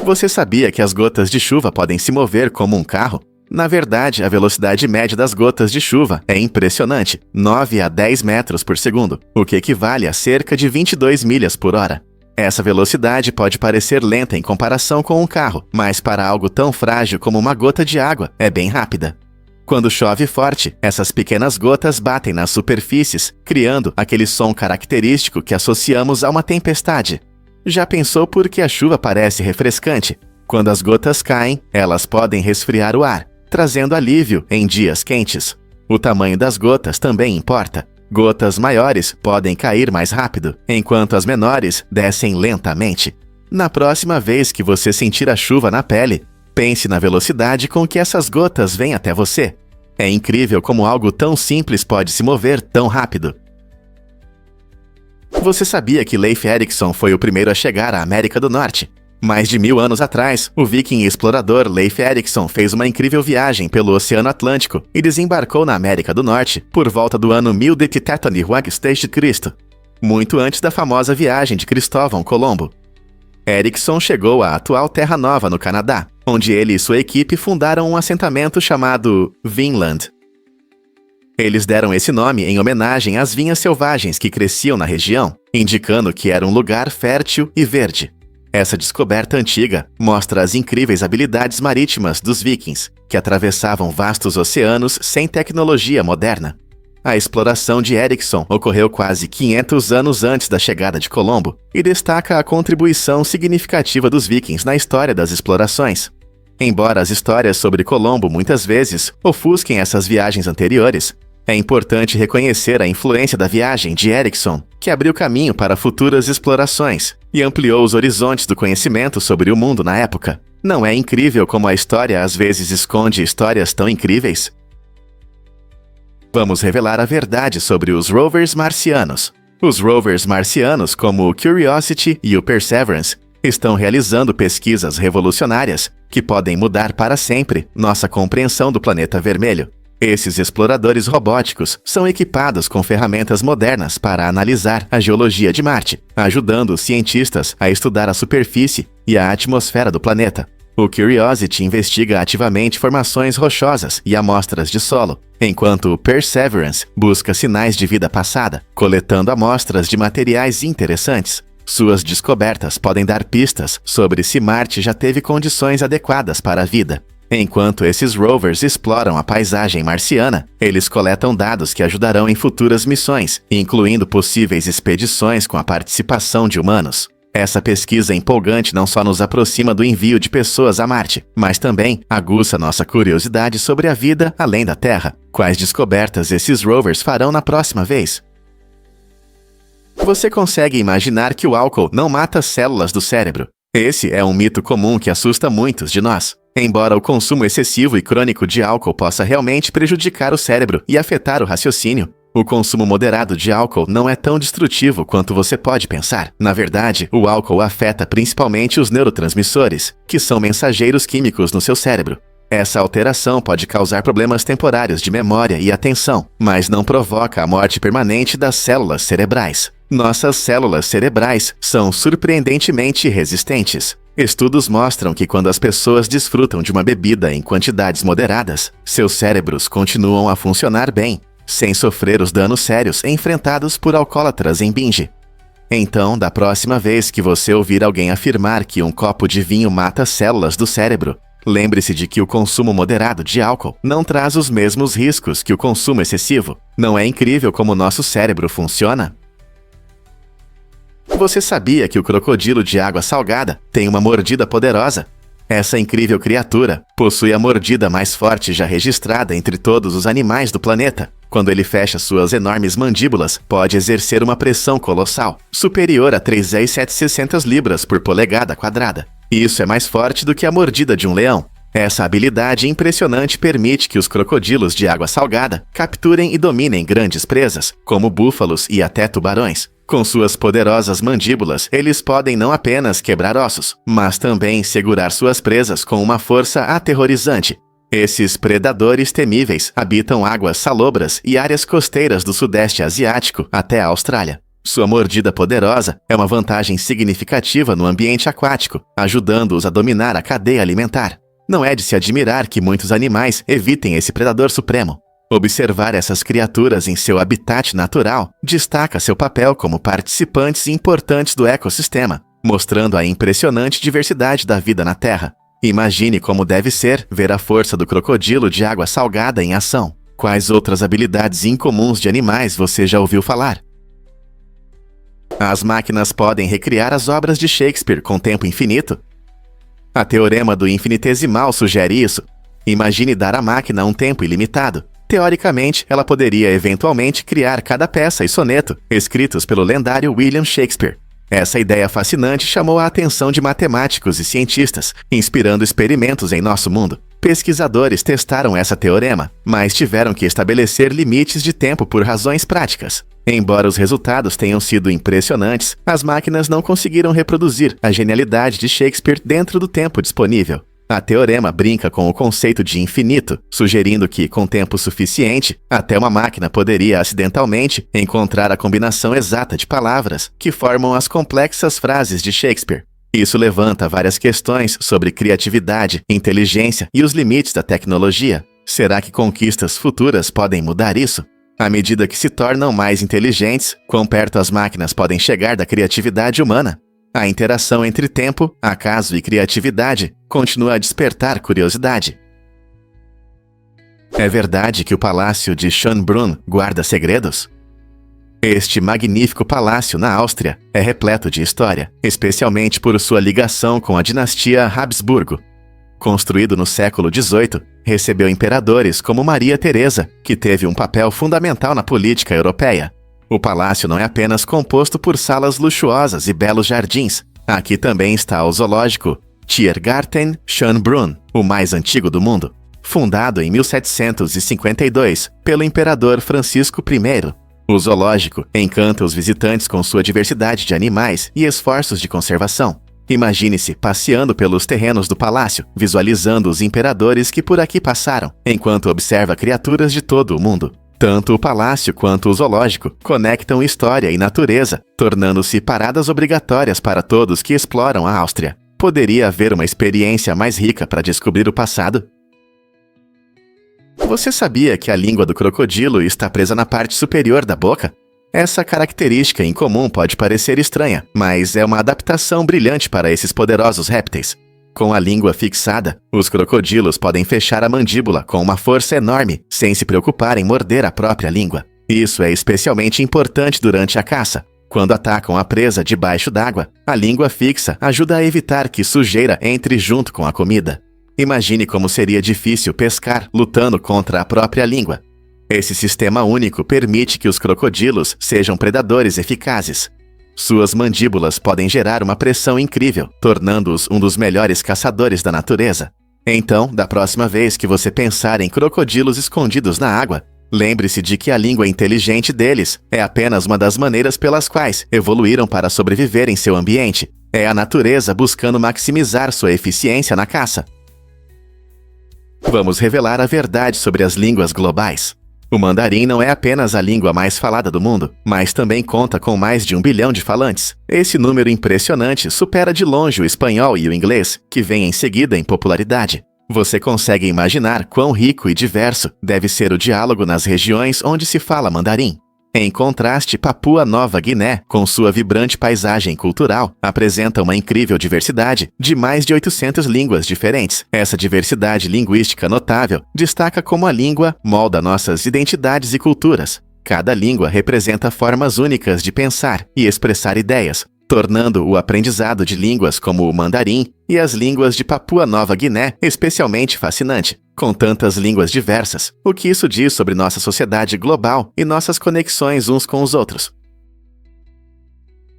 Você sabia que as gotas de chuva podem se mover como um carro? Na verdade, a velocidade média das gotas de chuva é impressionante, 9 a 10 metros por segundo, o que equivale a cerca de 22 milhas por hora. Essa velocidade pode parecer lenta em comparação com um carro, mas para algo tão frágil como uma gota de água, é bem rápida. Quando chove forte, essas pequenas gotas batem nas superfícies, criando aquele som característico que associamos a uma tempestade. Já pensou por que a chuva parece refrescante? Quando as gotas caem, elas podem resfriar o ar, trazendo alívio em dias quentes. O tamanho das gotas também importa. Gotas maiores podem cair mais rápido, enquanto as menores descem lentamente. Na próxima vez que você sentir a chuva na pele, pense na velocidade com que essas gotas vêm até você. É incrível como algo tão simples pode se mover tão rápido. Você sabia que Leif Erikson foi o primeiro a chegar à América do Norte? Mais de 1000 anos atrás, o viking e explorador Leif Erikson fez uma incrível viagem pelo Oceano Atlântico e desembarcou na América do Norte por volta do ano 1013 a.C., muito antes da famosa viagem de Cristóvão Colombo. Erikson chegou à atual Terra Nova, no Canadá, onde ele e sua equipe fundaram um assentamento chamado Vinland. Eles deram esse nome em homenagem às vinhas selvagens que cresciam na região, indicando que era um lugar fértil e verde. Essa descoberta antiga mostra as incríveis habilidades marítimas dos vikings, que atravessavam vastos oceanos sem tecnologia moderna. A exploração de Erikson ocorreu quase 500 anos antes da chegada de Colombo e destaca a contribuição significativa dos vikings na história das explorações. Embora as histórias sobre Colombo muitas vezes ofusquem essas viagens anteriores, é importante reconhecer a influência da viagem de Erikson, que abriu caminho para futuras explorações e ampliou os horizontes do conhecimento sobre o mundo na época. Não é incrível como a história às vezes esconde histórias tão incríveis? Vamos revelar a verdade sobre os rovers marcianos. Os rovers marcianos, como o Curiosity e o Perseverance, estão realizando pesquisas revolucionárias que podem mudar para sempre nossa compreensão do planeta vermelho. Esses exploradores robóticos são equipados com ferramentas modernas para analisar a geologia de Marte, ajudando os cientistas a estudar a superfície e a atmosfera do planeta. O Curiosity investiga ativamente formações rochosas e amostras de solo, enquanto o Perseverance busca sinais de vida passada, coletando amostras de materiais interessantes. Suas descobertas podem dar pistas sobre se Marte já teve condições adequadas para a vida. Enquanto esses rovers exploram a paisagem marciana, eles coletam dados que ajudarão em futuras missões, incluindo possíveis expedições com a participação de humanos. Essa pesquisa empolgante não só nos aproxima do envio de pessoas a Marte, mas também aguça nossa curiosidade sobre a vida além da Terra. Quais descobertas esses rovers farão na próxima vez? Você consegue imaginar que o álcool não mata células do cérebro? Esse é um mito comum que assusta muitos de nós. Embora o consumo excessivo e crônico de álcool possa realmente prejudicar o cérebro e afetar o raciocínio, o consumo moderado de álcool não é tão destrutivo quanto você pode pensar. Na verdade, o álcool afeta principalmente os neurotransmissores, que são mensageiros químicos no seu cérebro. Essa alteração pode causar problemas temporários de memória e atenção, mas não provoca a morte permanente das células cerebrais. Nossas células cerebrais são surpreendentemente resistentes. Estudos mostram que quando as pessoas desfrutam de uma bebida em quantidades moderadas, seus cérebros continuam a funcionar bem, sem sofrer os danos sérios enfrentados por alcoólatras em binge. Então, da próxima vez que você ouvir alguém afirmar que um copo de vinho mata células do cérebro, lembre-se de que o consumo moderado de álcool não traz os mesmos riscos que o consumo excessivo. Não é incrível como o nosso cérebro funciona? Você sabia que o crocodilo de água salgada tem uma mordida poderosa? Essa incrível criatura possui a mordida mais forte já registrada entre todos os animais do planeta. Quando ele fecha suas enormes mandíbulas, pode exercer uma pressão colossal, superior a 3.700 libras por polegada quadrada. Isso é mais forte do que a mordida de um leão. Essa habilidade impressionante permite que os crocodilos de água salgada capturem e dominem grandes presas, como búfalos e até tubarões. Com suas poderosas mandíbulas, eles podem não apenas quebrar ossos, mas também segurar suas presas com uma força aterrorizante. Esses predadores temíveis habitam águas salobras e áreas costeiras do Sudeste Asiático até a Austrália. Sua mordida poderosa é uma vantagem significativa no ambiente aquático, ajudando-os a dominar a cadeia alimentar. Não é de se admirar que muitos animais evitem esse predador supremo. Observar essas criaturas em seu habitat natural destaca seu papel como participantes importantes do ecossistema, mostrando a impressionante diversidade da vida na Terra. Imagine como deve ser ver a força do crocodilo de água salgada em ação. Quais outras habilidades incomuns de animais você já ouviu falar? As máquinas podem recriar as obras de Shakespeare com tempo infinito? A teorema do infinitesimal sugere isso. Imagine dar à máquina um tempo ilimitado. Teoricamente, ela poderia eventualmente criar cada peça e soneto escritos pelo lendário William Shakespeare. Essa ideia fascinante chamou a atenção de matemáticos e cientistas, inspirando experimentos em nosso mundo. Pesquisadores testaram essa teorema, mas tiveram que estabelecer limites de tempo por razões práticas. Embora os resultados tenham sido impressionantes, as máquinas não conseguiram reproduzir a genialidade de Shakespeare dentro do tempo disponível. A teorema brinca com o conceito de infinito, sugerindo que, com tempo suficiente, até uma máquina poderia acidentalmente encontrar a combinação exata de palavras que formam as complexas frases de Shakespeare. Isso levanta várias questões sobre criatividade, inteligência e os limites da tecnologia. Será que conquistas futuras podem mudar isso? À medida que se tornam mais inteligentes, quão perto as máquinas podem chegar da criatividade humana? A interação entre tempo, acaso e criatividade continua a despertar curiosidade. É verdade que o palácio de Schönbrunn guarda segredos? Este magnífico palácio na Áustria é repleto de história, especialmente por sua ligação com a dinastia Habsburgo. Construído no século XVIII, recebeu imperadores como Maria Teresa, que teve um papel fundamental na política europeia. O palácio não é apenas composto por salas luxuosas e belos jardins. Aqui também está o zoológico Tiergarten Schönbrunn, o mais antigo do mundo, fundado em 1752 pelo imperador Francisco I. O zoológico encanta os visitantes com sua diversidade de animais e esforços de conservação. Imagine-se passeando pelos terrenos do palácio, visualizando os imperadores que por aqui passaram, enquanto observa criaturas de todo o mundo. Tanto o palácio quanto o zoológico conectam história e natureza, tornando-se paradas obrigatórias para todos que exploram a Áustria. Poderia haver uma experiência mais rica para descobrir o passado? Você sabia que a língua do crocodilo está presa na parte superior da boca? Essa característica incomum pode parecer estranha, mas é uma adaptação brilhante para esses poderosos répteis. Com a língua fixada, os crocodilos podem fechar a mandíbula com uma força enorme, sem se preocupar em morder a própria língua. Isso é especialmente importante durante a caça. Quando atacam a presa debaixo d'água, a língua fixa ajuda a evitar que sujeira entre junto com a comida. Imagine como seria difícil pescar lutando contra a própria língua. Esse sistema único permite que os crocodilos sejam predadores eficazes. Suas mandíbulas podem gerar uma pressão incrível, tornando-os um dos melhores caçadores da natureza. Então, da próxima vez que você pensar em crocodilos escondidos na água, lembre-se de que a língua inteligente deles é apenas uma das maneiras pelas quais evoluíram para sobreviver em seu ambiente. É a natureza buscando maximizar sua eficiência na caça. Vamos revelar a verdade sobre as línguas globais. O mandarim não é apenas a língua mais falada do mundo, mas também conta com mais de 1 bilhão de falantes. Esse número impressionante supera de longe o espanhol e o inglês, que vêm em seguida em popularidade. Você consegue imaginar quão rico e diverso deve ser o diálogo nas regiões onde se fala mandarim. Em contraste, Papua Nova Guiné, com sua vibrante paisagem cultural, apresenta uma incrível diversidade de mais de 800 línguas diferentes. Essa diversidade linguística notável destaca como a língua molda nossas identidades e culturas. Cada língua representa formas únicas de pensar e expressar ideias, tornando o aprendizado de línguas como o mandarim e as línguas de Papua Nova Guiné especialmente fascinante. Com tantas línguas diversas, o que isso diz sobre nossa sociedade global e nossas conexões uns com os outros?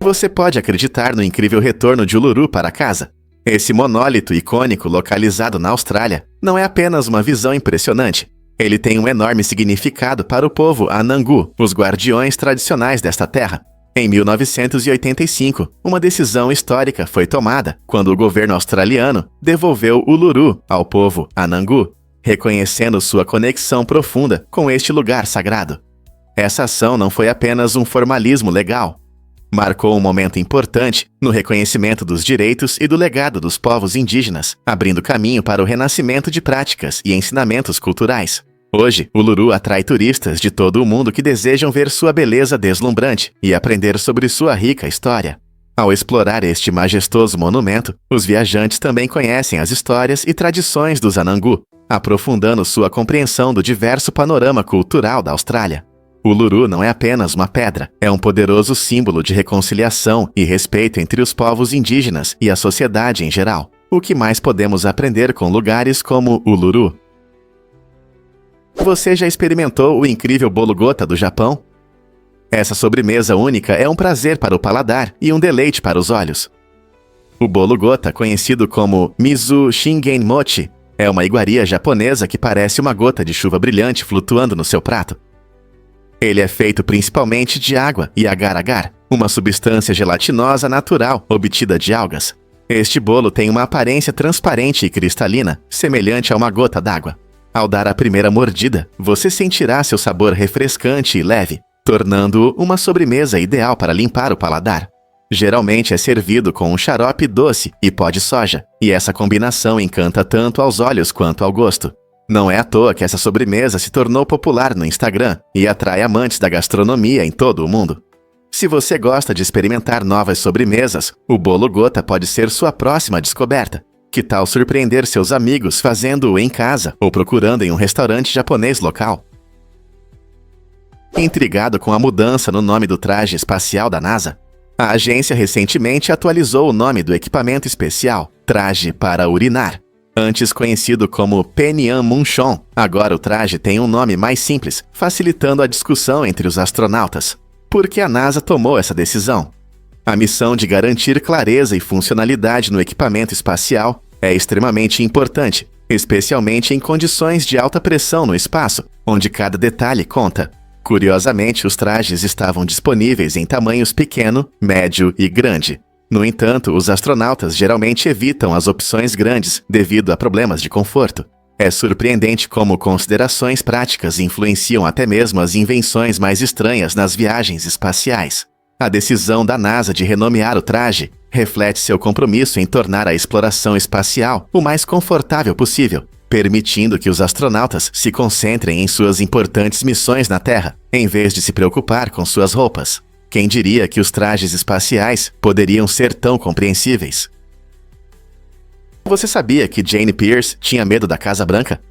Você pode acreditar no incrível retorno de Uluru para casa. Esse monólito icônico localizado na Austrália não é apenas uma visão impressionante. Ele tem um enorme significado para o povo Anangu, os guardiões tradicionais desta terra. Em 1985, uma decisão histórica foi tomada quando o governo australiano devolveu Uluru ao povo Anangu, reconhecendo sua conexão profunda com este lugar sagrado. Essa ação não foi apenas um formalismo legal. Marcou um momento importante no reconhecimento dos direitos e do legado dos povos indígenas, abrindo caminho para o renascimento de práticas e ensinamentos culturais. Hoje, Uluru atrai turistas de todo o mundo que desejam ver sua beleza deslumbrante e aprender sobre sua rica história. Ao explorar este majestoso monumento, os viajantes também conhecem as histórias e tradições dos Anangu, aprofundando sua compreensão do diverso panorama cultural da Austrália. Uluru não é apenas uma pedra, é um poderoso símbolo de reconciliação e respeito entre os povos indígenas e a sociedade em geral. O que mais podemos aprender com lugares como Uluru? Você já experimentou o incrível bolo gota do Japão? Essa sobremesa única é um prazer para o paladar e um deleite para os olhos. O bolo gota, conhecido como Mizu Shingen Mochi, é uma iguaria japonesa que parece uma gota de chuva brilhante flutuando no seu prato. Ele é feito principalmente de água e agar-agar, uma substância gelatinosa natural obtida de algas. Este bolo tem uma aparência transparente e cristalina, semelhante a uma gota d'água. Ao dar a primeira mordida, você sentirá seu sabor refrescante e leve, tornando-o uma sobremesa ideal para limpar o paladar. Geralmente é servido com um xarope doce e pó de soja, e essa combinação encanta tanto aos olhos quanto ao gosto. Não é à toa que essa sobremesa se tornou popular no Instagram e atrai amantes da gastronomia em todo o mundo. Se você gosta de experimentar novas sobremesas, o bolo gota pode ser sua próxima descoberta. Que tal surpreender seus amigos fazendo-o em casa ou procurando em um restaurante japonês local? Intrigado com a mudança no nome do traje espacial da NASA, a agência recentemente atualizou o nome do equipamento especial, Traje para Urinar. Antes conhecido como Penyan Munchon, agora o traje tem um nome mais simples, facilitando a discussão entre os astronautas. Por que a NASA tomou essa decisão? A missão de garantir clareza e funcionalidade no equipamento espacial é extremamente importante, especialmente em condições de alta pressão no espaço, onde cada detalhe conta. Curiosamente, os trajes estavam disponíveis em tamanhos pequeno, médio e grande. No entanto, os astronautas geralmente evitam as opções grandes devido a problemas de conforto. É surpreendente como considerações práticas influenciam até mesmo as invenções mais estranhas nas viagens espaciais. A decisão da NASA de renomear o traje reflete seu compromisso em tornar a exploração espacial o mais confortável possível, permitindo que os astronautas se concentrem em suas importantes missões na Terra, em vez de se preocupar com suas roupas. Quem diria que os trajes espaciais poderiam ser tão compreensíveis? Você sabia que Jane Pierce tinha medo da Casa Branca?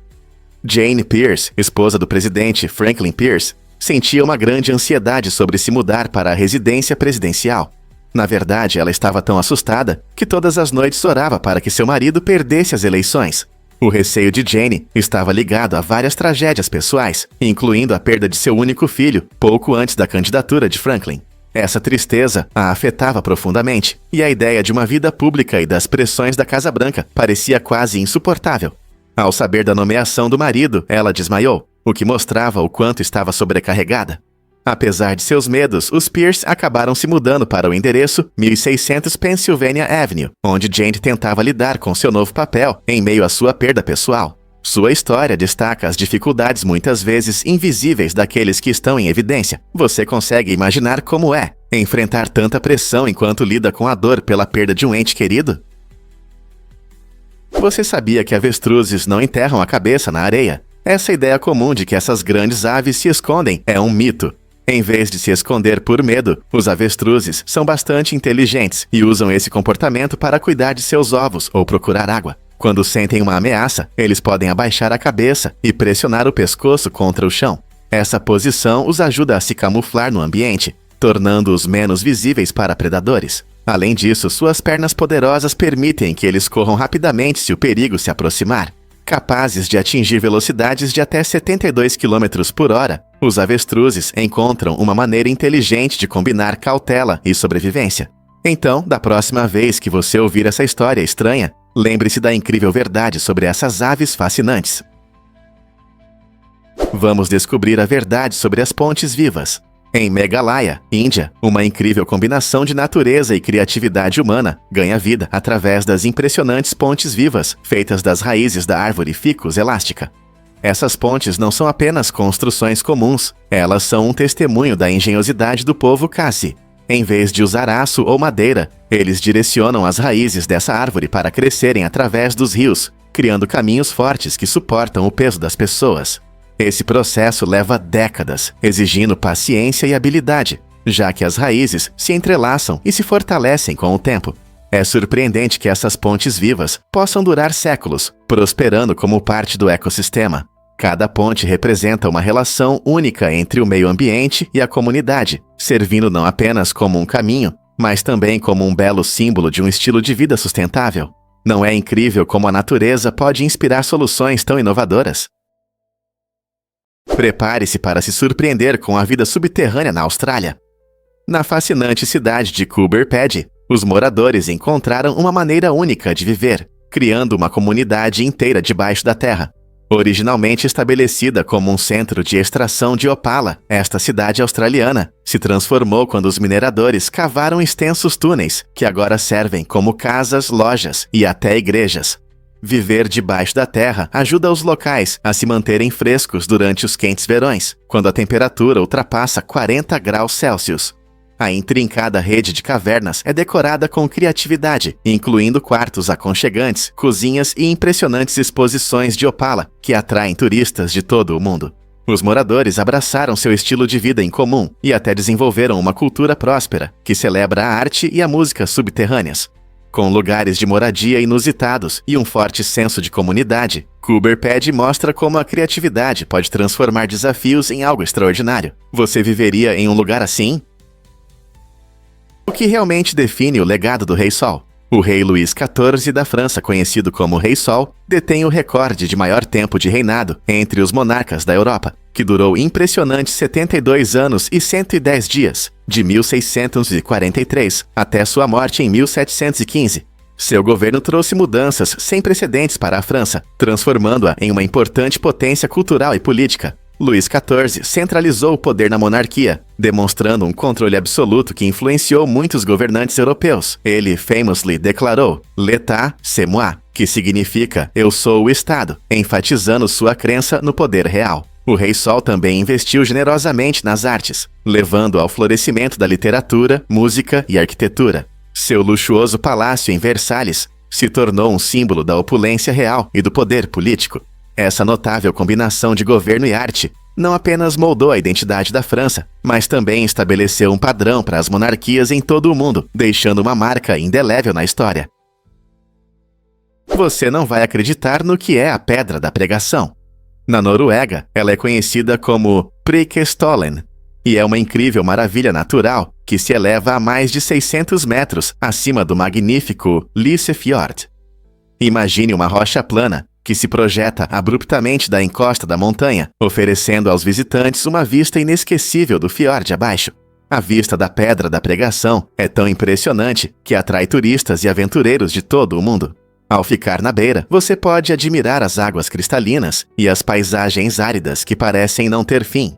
Jane Pierce, esposa do presidente Franklin Pierce, sentia uma grande ansiedade sobre se mudar para a residência presidencial. Na verdade, ela estava tão assustada que todas as noites orava para que seu marido perdesse as eleições. O receio de Jane estava ligado a várias tragédias pessoais, incluindo a perda de seu único filho, pouco antes da candidatura de Franklin. Essa tristeza a afetava profundamente, e a ideia de uma vida pública e das pressões da Casa Branca parecia quase insuportável. Ao saber da nomeação do marido, ela desmaiou, o que mostrava o quanto estava sobrecarregada. Apesar de seus medos, os Pierce acabaram se mudando para o endereço 1600 Pennsylvania Avenue, onde Jane tentava lidar com seu novo papel em meio à sua perda pessoal. Sua história destaca as dificuldades muitas vezes invisíveis daqueles que estão em evidência. Você consegue imaginar como é enfrentar tanta pressão enquanto lida com a dor pela perda de um ente querido? Você sabia que avestruzes não enterram a cabeça na areia? Essa ideia comum de que essas grandes aves se escondem é um mito. Em vez de se esconder por medo, os avestruzes são bastante inteligentes e usam esse comportamento para cuidar de seus ovos ou procurar água. Quando sentem uma ameaça, eles podem abaixar a cabeça e pressionar o pescoço contra o chão. Essa posição os ajuda a se camuflar no ambiente, tornando-os menos visíveis para predadores. Além disso, suas pernas poderosas permitem que eles corram rapidamente se o perigo se aproximar. Capazes de atingir velocidades de até 72 km por hora, os avestruzes encontram uma maneira inteligente de combinar cautela e sobrevivência. Então, da próxima vez que você ouvir essa história estranha, lembre-se da incrível verdade sobre essas aves fascinantes. Vamos descobrir a verdade sobre as pontes vivas. Em Meghalaya, Índia, uma incrível combinação de natureza e criatividade humana ganha vida através das impressionantes pontes vivas feitas das raízes da árvore ficus elástica. Essas pontes não são apenas construções comuns, elas são um testemunho da engenhosidade do povo Khasi. Em vez de usar aço ou madeira, eles direcionam as raízes dessa árvore para crescerem através dos rios, criando caminhos fortes que suportam o peso das pessoas. Esse processo leva décadas, exigindo paciência e habilidade, já que as raízes se entrelaçam e se fortalecem com o tempo. É surpreendente que essas pontes vivas possam durar séculos, prosperando como parte do ecossistema. Cada ponte representa uma relação única entre o meio ambiente e a comunidade, servindo não apenas como um caminho, mas também como um belo símbolo de um estilo de vida sustentável. Não é incrível como a natureza pode inspirar soluções tão inovadoras? Prepare-se para se surpreender com a vida subterrânea na Austrália. Na fascinante cidade de Coober Pedy, os moradores encontraram uma maneira única de viver, criando uma comunidade inteira debaixo da terra. Originalmente estabelecida como um centro de extração de opala, esta cidade australiana se transformou quando os mineradores cavaram extensos túneis, que agora servem como casas, lojas e até igrejas. Viver debaixo da terra ajuda os locais a se manterem frescos durante os quentes verões, quando a temperatura ultrapassa 40 graus Celsius. A intrincada rede de cavernas é decorada com criatividade, incluindo quartos aconchegantes, cozinhas e impressionantes exposições de opala que atraem turistas de todo o mundo. Os moradores abraçaram seu estilo de vida em comum e até desenvolveram uma cultura próspera que celebra a arte e a música subterrâneas. Com lugares de moradia inusitados e um forte senso de comunidade, Coober Pedy mostra como a criatividade pode transformar desafios em algo extraordinário. Você viveria em um lugar assim? O que realmente define o legado do Rei Sol? O rei Luís XIV da França, conhecido como Rei Sol, detém o recorde de maior tempo de reinado entre os monarcas da Europa, que durou impressionantes 72 anos e 110 dias, de 1643 até sua morte em 1715. Seu governo trouxe mudanças sem precedentes para a França, transformando-a em uma importante potência cultural e política. Luís XIV centralizou o poder na monarquia, demonstrando um controle absoluto que influenciou muitos governantes europeus. Ele famously declarou «L'État, c'est moi», que significa «Eu sou o Estado», enfatizando sua crença no poder real. O Rei Sol também investiu generosamente nas artes, levando ao florescimento da literatura, música e arquitetura. Seu luxuoso palácio em Versalhes se tornou um símbolo da opulência real e do poder político. Essa notável combinação de governo e arte não apenas moldou a identidade da França, mas também estabeleceu um padrão para as monarquias em todo o mundo, deixando uma marca indelével na história. Você não vai acreditar no que é a Pedra da Pregação. Na Noruega, ela é conhecida como Preikestolen, e é uma incrível maravilha natural que se eleva a mais de 600 metros acima do magnífico Lysefjord. Imagine uma rocha plana que se projeta abruptamente da encosta da montanha, oferecendo aos visitantes uma vista inesquecível do fiord abaixo. A vista da Pedra da Pregação é tão impressionante que atrai turistas e aventureiros de todo o mundo. Ao ficar na beira, você pode admirar as águas cristalinas e as paisagens áridas que parecem não ter fim.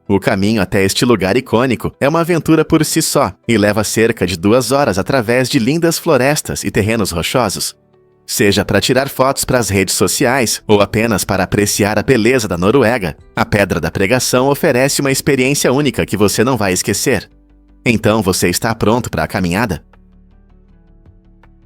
O caminho até este lugar icônico é uma aventura por si só e leva cerca de 2 horas através de lindas florestas e terrenos rochosos. Seja para tirar fotos para as redes sociais ou apenas para apreciar a beleza da Noruega, a Pedra da Pregação oferece uma experiência única que você não vai esquecer. Então você está pronto para a caminhada?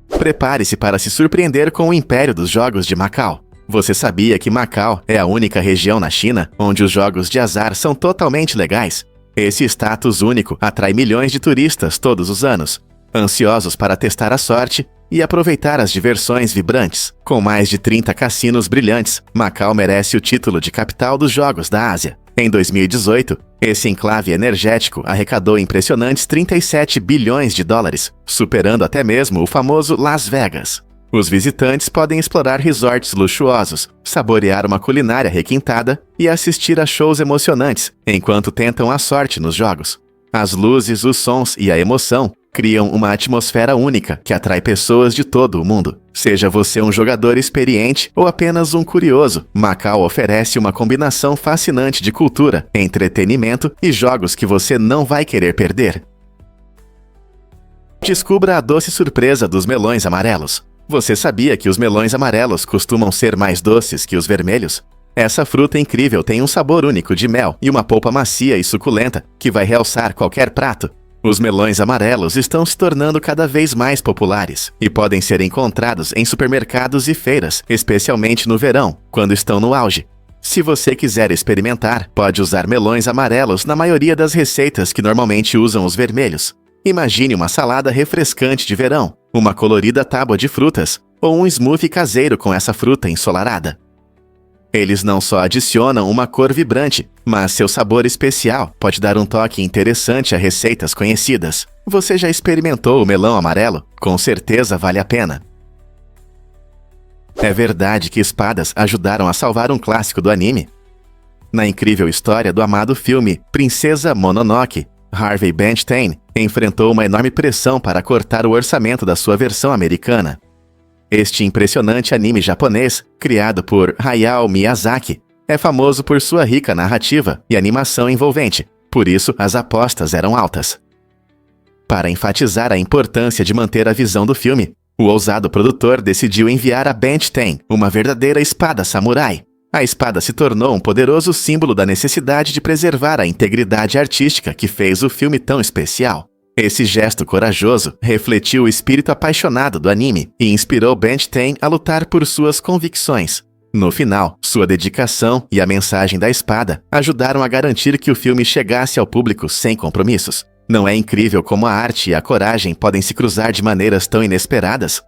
Prepare-se para se surpreender com o Império dos Jogos de Macau. Você sabia que Macau é a única região na China onde os jogos de azar são totalmente legais? Esse status único atrai milhões de turistas todos os anos, ansiosos para testar a sorte e aproveitar as diversões vibrantes. Com mais de 30 cassinos brilhantes, Macau merece o título de capital dos jogos da Ásia. Em 2018, esse enclave energético arrecadou impressionantes 37 bilhões de dólares, superando até mesmo o famoso Las Vegas. Os visitantes podem explorar resorts luxuosos, saborear uma culinária requintada e assistir a shows emocionantes enquanto tentam a sorte nos jogos. As luzes, os sons e a emoção criam uma atmosfera única que atrai pessoas de todo o mundo. Seja você um jogador experiente ou apenas um curioso, Macau oferece uma combinação fascinante de cultura, entretenimento e jogos que você não vai querer perder. Descubra a doce surpresa dos melões amarelos. Você sabia que os melões amarelos costumam ser mais doces que os vermelhos? Essa fruta incrível tem um sabor único de mel e uma polpa macia e suculenta que vai realçar qualquer prato. Os melões amarelos estão se tornando cada vez mais populares e podem ser encontrados em supermercados e feiras, especialmente no verão, quando estão no auge. Se você quiser experimentar, pode usar melões amarelos na maioria das receitas que normalmente usam os vermelhos. Imagine uma salada refrescante de verão, uma colorida tábua de frutas ou um smoothie caseiro com essa fruta ensolarada. Eles não só adicionam uma cor vibrante, mas seu sabor especial pode dar um toque interessante a receitas conhecidas. Você já experimentou o melão amarelo? Com certeza vale a pena. É verdade que espadas ajudaram a salvar um clássico do anime? Na incrível história do amado filme Princesa Mononoke, Harvey Benstein enfrentou uma enorme pressão para cortar o orçamento da sua versão americana. Este impressionante anime japonês, criado por Hayao Miyazaki, é famoso por sua rica narrativa e animação envolvente, por isso as apostas eram altas. Para enfatizar a importância de manter a visão do filme, o ousado produtor decidiu enviar a Benstein uma verdadeira espada samurai. A espada se tornou um poderoso símbolo da necessidade de preservar a integridade artística que fez o filme tão especial. Esse gesto corajoso refletiu o espírito apaixonado do anime e inspirou Benstein a lutar por suas convicções. No final, sua dedicação e a mensagem da espada ajudaram a garantir que o filme chegasse ao público sem compromissos. Não é incrível como a arte e a coragem podem se cruzar de maneiras tão inesperadas?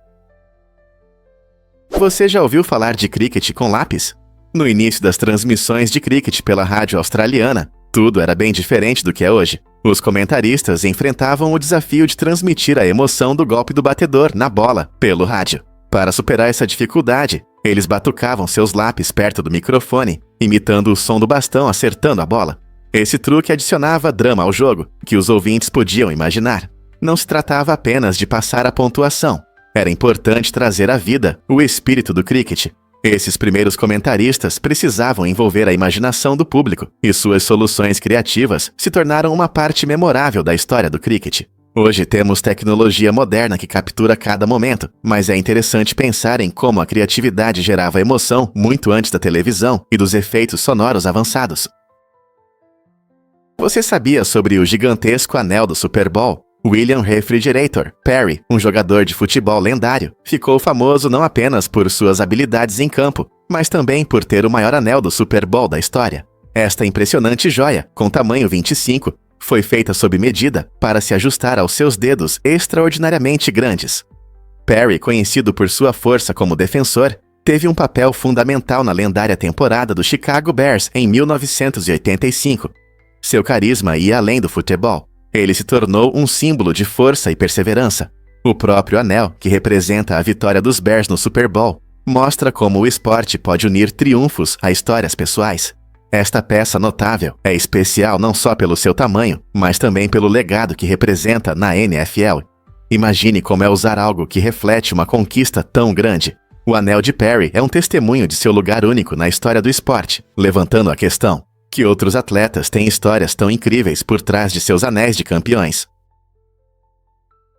Você já ouviu falar de cricket com lápis? No início das transmissões de cricket pela rádio australiana, tudo era bem diferente do que é hoje. Os comentaristas enfrentavam o desafio de transmitir a emoção do golpe do batedor na bola pelo rádio. Para superar essa dificuldade, eles batucavam seus lápis perto do microfone, imitando o som do bastão acertando a bola. Esse truque adicionava drama ao jogo, que os ouvintes podiam imaginar. Não se tratava apenas de passar a pontuação. Era importante trazer à vida o espírito do cricket. Esses primeiros comentaristas precisavam envolver a imaginação do público, e suas soluções criativas se tornaram uma parte memorável da história do cricket. Hoje temos tecnologia moderna que captura cada momento, mas é interessante pensar em como a criatividade gerava emoção muito antes da televisão e dos efeitos sonoros avançados. Você sabia sobre o gigantesco anel do Super Bowl? William Refrigerator Perry, um jogador de futebol lendário, ficou famoso não apenas por suas habilidades em campo, mas também por ter o maior anel do Super Bowl da história. Esta impressionante joia, com tamanho 25, foi feita sob medida para se ajustar aos seus dedos extraordinariamente grandes. Perry, conhecido por sua força como defensor, teve um papel fundamental na lendária temporada do Chicago Bears em 1985. Seu carisma ia além do futebol. Ele se tornou um símbolo de força e perseverança. O próprio anel, que representa a vitória dos Bears no Super Bowl, mostra como o esporte pode unir triunfos a histórias pessoais. Esta peça notável é especial não só pelo seu tamanho, mas também pelo legado que representa na NFL. Imagine como é usar algo que reflete uma conquista tão grande. O anel de Perry é um testemunho de seu lugar único na história do esporte, levantando a questão: que outros atletas têm histórias tão incríveis por trás de seus anéis de campeões?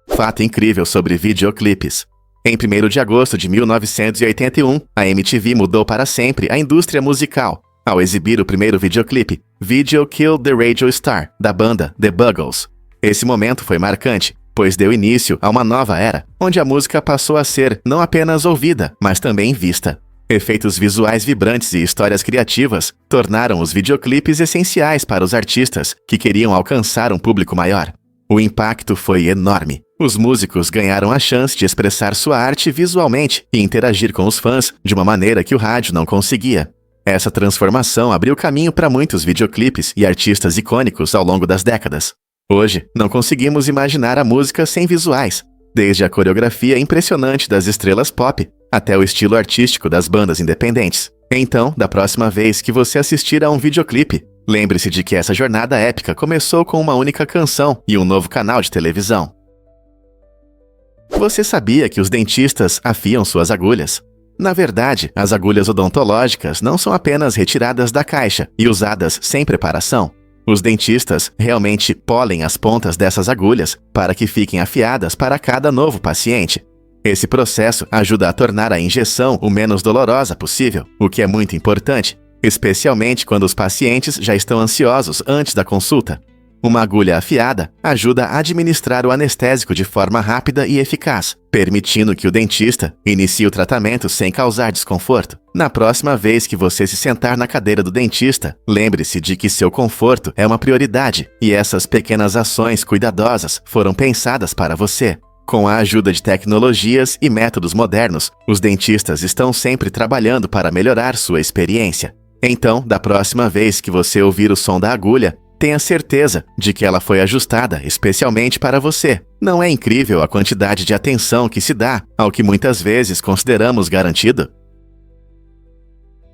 Fato incrível sobre videoclipes. Em 1º de agosto de 1981, a MTV mudou para sempre a indústria musical, ao exibir o primeiro videoclipe, Video Killed the Radio Star, da banda The Buggles. Esse momento foi marcante, pois deu início a uma nova era, onde a música passou a ser não apenas ouvida, mas também vista. Efeitos visuais vibrantes e histórias criativas tornaram os videoclipes essenciais para os artistas que queriam alcançar um público maior. O impacto foi enorme. Os músicos ganharam a chance de expressar sua arte visualmente e interagir com os fãs de uma maneira que o rádio não conseguia. Essa transformação abriu caminho para muitos videoclipes e artistas icônicos ao longo das décadas. Hoje, não conseguimos imaginar a música sem visuais, desde a coreografia impressionante das estrelas pop até o estilo artístico das bandas independentes. Então, da próxima vez que você assistir a um videoclipe, lembre-se de que essa jornada épica começou com uma única canção e um novo canal de televisão. Você sabia que os dentistas afiam suas agulhas? Na verdade, as agulhas odontológicas não são apenas retiradas da caixa e usadas sem preparação. Os dentistas realmente polem as pontas dessas agulhas para que fiquem afiadas para cada novo paciente. Esse processo ajuda a tornar a injeção o menos dolorosa possível, o que é muito importante. especialmente quando os pacientes já estão ansiosos antes da consulta. Uma agulha afiada ajuda a administrar o anestésico de forma rápida e eficaz, permitindo que o dentista inicie o tratamento sem causar desconforto. Na próxima vez que você se sentar na cadeira do dentista, lembre-se de que seu conforto é uma prioridade e essas pequenas ações cuidadosas foram pensadas para você. Com a ajuda de tecnologias e métodos modernos, os dentistas estão sempre trabalhando para melhorar sua experiência. Então, da próxima vez que você ouvir o som da agulha, tenha certeza de que ela foi ajustada especialmente para você. Não é incrível a quantidade de atenção que se dá ao que muitas vezes consideramos garantido?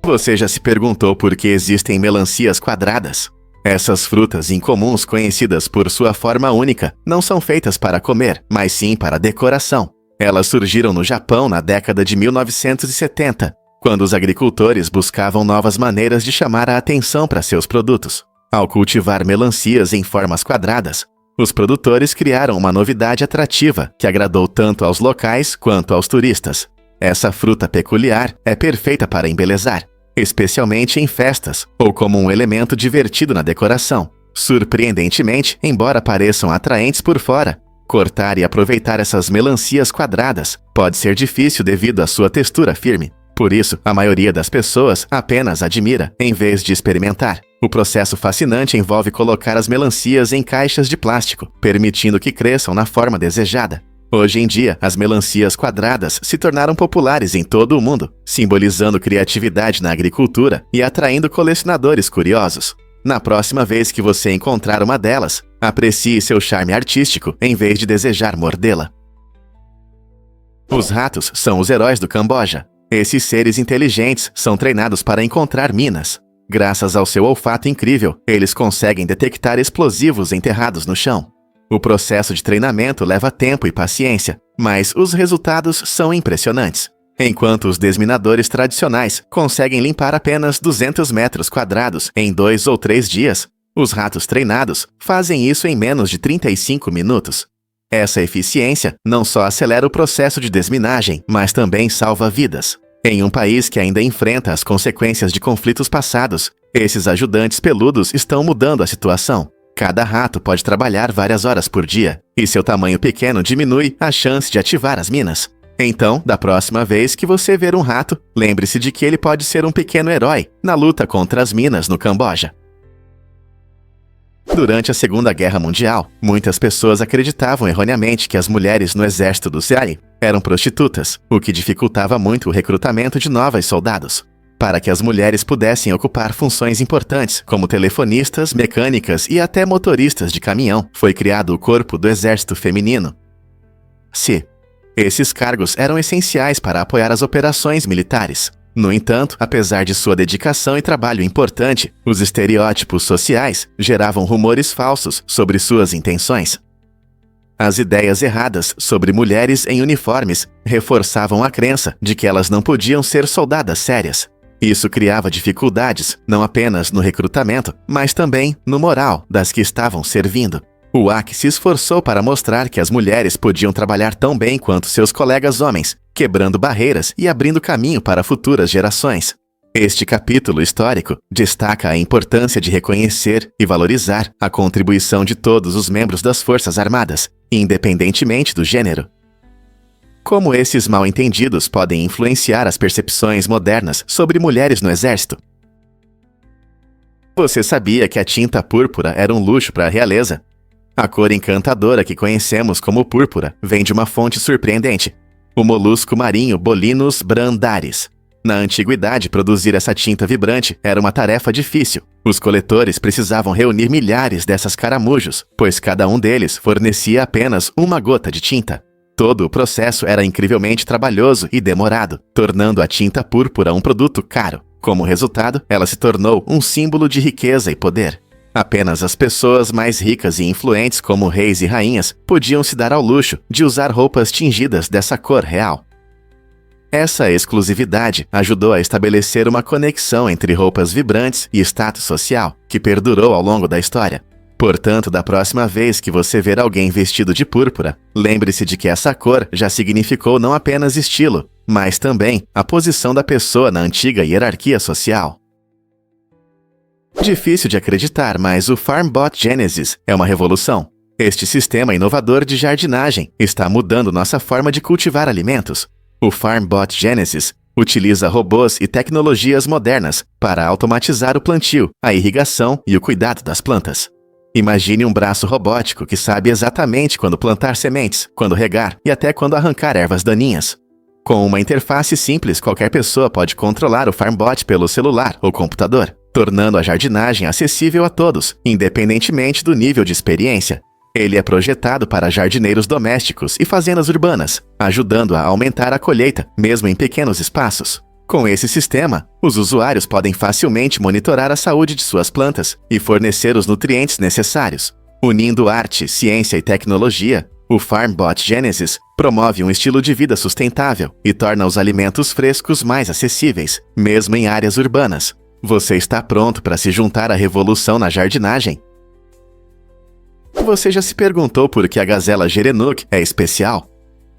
Você já se perguntou por que existem melancias quadradas? Essas frutas incomuns, conhecidas por sua forma única, não são feitas para comer, mas sim para decoração. Elas surgiram no Japão na década de 1970, quando os agricultores buscavam novas maneiras de chamar a atenção para seus produtos. Ao cultivar melancias em formas quadradas, os produtores criaram uma novidade atrativa que agradou tanto aos locais quanto aos turistas. Essa fruta peculiar é perfeita para embelezar, especialmente em festas ou como um elemento divertido na decoração. Surpreendentemente, embora pareçam atraentes por fora, cortar e aproveitar essas melancias quadradas pode ser difícil devido à sua textura firme. Por isso, a maioria das pessoas apenas admira, em vez de experimentar. O processo fascinante envolve colocar as melancias em caixas de plástico, permitindo que cresçam na forma desejada. Hoje em dia, as melancias quadradas se tornaram populares em todo o mundo, simbolizando criatividade na agricultura e atraindo colecionadores curiosos. Na próxima vez que você encontrar uma delas, aprecie seu charme artístico em vez de desejar mordê-la. Os ratos são os heróis do Camboja. Esses seres inteligentes são treinados para encontrar minas. Graças ao seu olfato incrível, eles conseguem detectar explosivos enterrados no chão. O processo de treinamento leva tempo e paciência, mas os resultados são impressionantes. Enquanto os desminadores tradicionais conseguem limpar apenas 200 metros quadrados em 2 ou 3 dias, os ratos treinados fazem isso em menos de 35 minutos. Essa eficiência não só acelera o processo de desminagem, mas também salva vidas. Em um país que ainda enfrenta as consequências de conflitos passados, esses ajudantes peludos estão mudando a situação. Cada rato pode trabalhar várias horas por dia, e seu tamanho pequeno diminui a chance de ativar as minas. Então, da próxima vez que você ver um rato, lembre-se de que ele pode ser um pequeno herói na luta contra as minas no Camboja. Durante a Segunda Guerra Mundial, muitas pessoas acreditavam erroneamente que as mulheres no exército do ZAI eram prostitutas, o que dificultava muito o recrutamento de novos soldados. Para que as mulheres pudessem ocupar funções importantes, como telefonistas, mecânicas e até motoristas de caminhão, foi criado o Corpo do Exército Feminino. Esses cargos eram essenciais para apoiar as operações militares. No entanto, apesar de sua dedicação e trabalho importante, os estereótipos sociais geravam rumores falsos sobre suas intenções. As ideias erradas sobre mulheres em uniformes reforçavam a crença de que elas não podiam ser soldadas sérias. Isso criava dificuldades não apenas no recrutamento, mas também no moral das que estavam servindo. O AC se esforçou para mostrar que as mulheres podiam trabalhar tão bem quanto seus colegas homens, quebrando barreiras e abrindo caminho para futuras gerações. Este capítulo histórico destaca a importância de reconhecer e valorizar a contribuição de todos os membros das Forças Armadas, independentemente do gênero. Como esses mal-entendidos podem influenciar as percepções modernas sobre mulheres no exército? Você sabia que a tinta púrpura era um luxo para a realeza? A cor encantadora que conhecemos como púrpura vem de uma fonte surpreendente, o molusco marinho Bolinus brandaris. Na antiguidade, produzir essa tinta vibrante era uma tarefa difícil. Os coletores precisavam reunir milhares dessas caramujos, pois cada um deles fornecia apenas uma gota de tinta. Todo o processo era incrivelmente trabalhoso e demorado, tornando a tinta púrpura um produto caro. Como resultado, ela se tornou um símbolo de riqueza e poder. Apenas as pessoas mais ricas e influentes, como reis e rainhas, podiam se dar ao luxo de usar roupas tingidas dessa cor real. Essa exclusividade ajudou a estabelecer uma conexão entre roupas vibrantes e status social, que perdurou ao longo da história. Portanto, da próxima vez que você ver alguém vestido de púrpura, lembre-se de que essa cor já significou não apenas estilo, mas também a posição da pessoa na antiga hierarquia social. Difícil de acreditar, mas o FarmBot Genesis é uma revolução. Este sistema inovador de jardinagem está mudando nossa forma de cultivar alimentos. O FarmBot Genesis utiliza robôs e tecnologias modernas para automatizar o plantio, a irrigação e o cuidado das plantas. Imagine um braço robótico que sabe exatamente quando plantar sementes, quando regar e até quando arrancar ervas daninhas. Com uma interface simples, qualquer pessoa pode controlar o FarmBot pelo celular ou computador, tornando a jardinagem acessível a todos, independentemente do nível de experiência. Ele é projetado para jardineiros domésticos e fazendas urbanas, ajudando a aumentar a colheita, mesmo em pequenos espaços. Com esse sistema, os usuários podem facilmente monitorar a saúde de suas plantas e fornecer os nutrientes necessários. Unindo arte, ciência e tecnologia, o FarmBot Genesis promove um estilo de vida sustentável e torna os alimentos frescos mais acessíveis, mesmo em áreas urbanas. Você está pronto para se juntar à revolução na jardinagem? Você já se perguntou por que a gazela gerenuk é especial?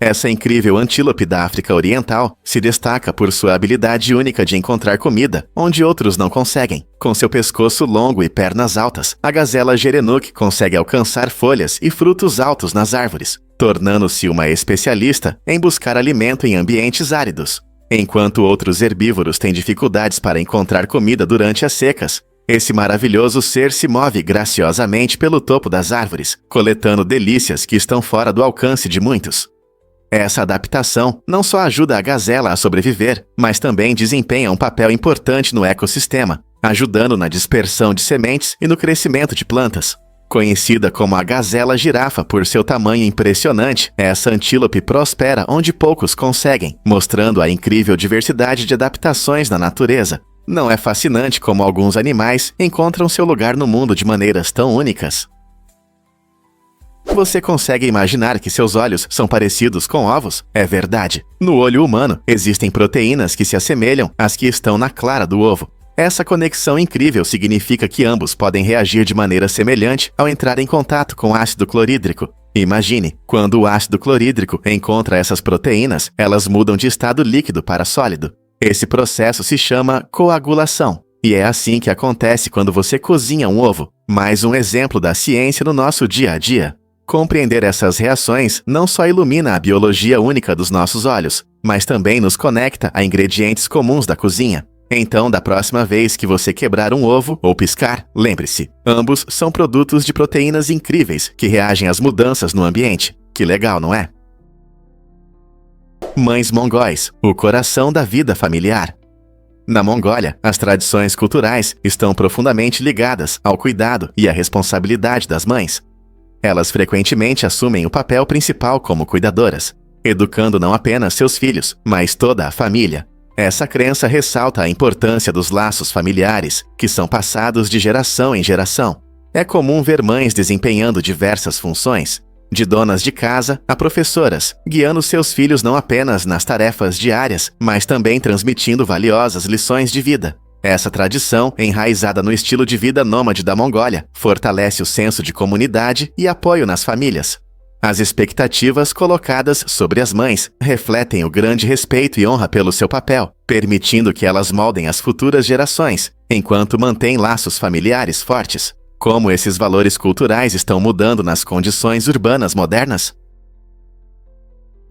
Essa incrível antílope da África Oriental se destaca por sua habilidade única de encontrar comida onde outros não conseguem. Com seu pescoço longo e pernas altas, a gazela gerenuk consegue alcançar folhas e frutos altos nas árvores, tornando-se uma especialista em buscar alimento em ambientes áridos. Enquanto outros herbívoros têm dificuldades para encontrar comida durante as secas, esse maravilhoso ser se move graciosamente pelo topo das árvores, coletando delícias que estão fora do alcance de muitos. Essa adaptação não só ajuda a gazela a sobreviver, mas também desempenha um papel importante no ecossistema, ajudando na dispersão de sementes e no crescimento de plantas. Conhecida como a gazela girafa por seu tamanho impressionante, essa antílope prospera onde poucos conseguem, mostrando a incrível diversidade de adaptações na natureza. Não é fascinante como alguns animais encontram seu lugar no mundo de maneiras tão únicas? Você consegue imaginar que seus olhos são parecidos com ovos? É verdade. No olho humano, existem proteínas que se assemelham às que estão na clara do ovo. Essa conexão incrível significa que ambos podem reagir de maneira semelhante ao entrar em contato com ácido clorídrico. Imagine, quando o ácido clorídrico encontra essas proteínas, elas mudam de estado líquido para sólido. Esse processo se chama coagulação. E é assim que acontece quando você cozinha um ovo. Mais um exemplo da ciência no nosso dia a dia. Compreender essas reações não só ilumina a biologia única dos nossos olhos, mas também nos conecta a ingredientes comuns da cozinha. Então, da próxima vez que você quebrar um ovo ou piscar, lembre-se, ambos são produtos de proteínas incríveis que reagem às mudanças no ambiente. Que legal, não é? Mães mongóis, o coração da vida familiar. Na Mongólia, as tradições culturais estão profundamente ligadas ao cuidado e à responsabilidade das mães. Elas frequentemente assumem o papel principal como cuidadoras, educando não apenas seus filhos, mas toda a família. Essa crença ressalta a importância dos laços familiares, que são passados de geração em geração. É comum ver mães desempenhando diversas funções, de donas de casa a professoras, guiando seus filhos não apenas nas tarefas diárias, mas também transmitindo valiosas lições de vida. Essa tradição, enraizada no estilo de vida nômade da Mongólia, fortalece o senso de comunidade e apoio nas famílias. As expectativas colocadas sobre as mães refletem o grande respeito e honra pelo seu papel, permitindo que elas moldem as futuras gerações, enquanto mantêm laços familiares fortes. Como esses valores culturais estão mudando nas condições urbanas modernas?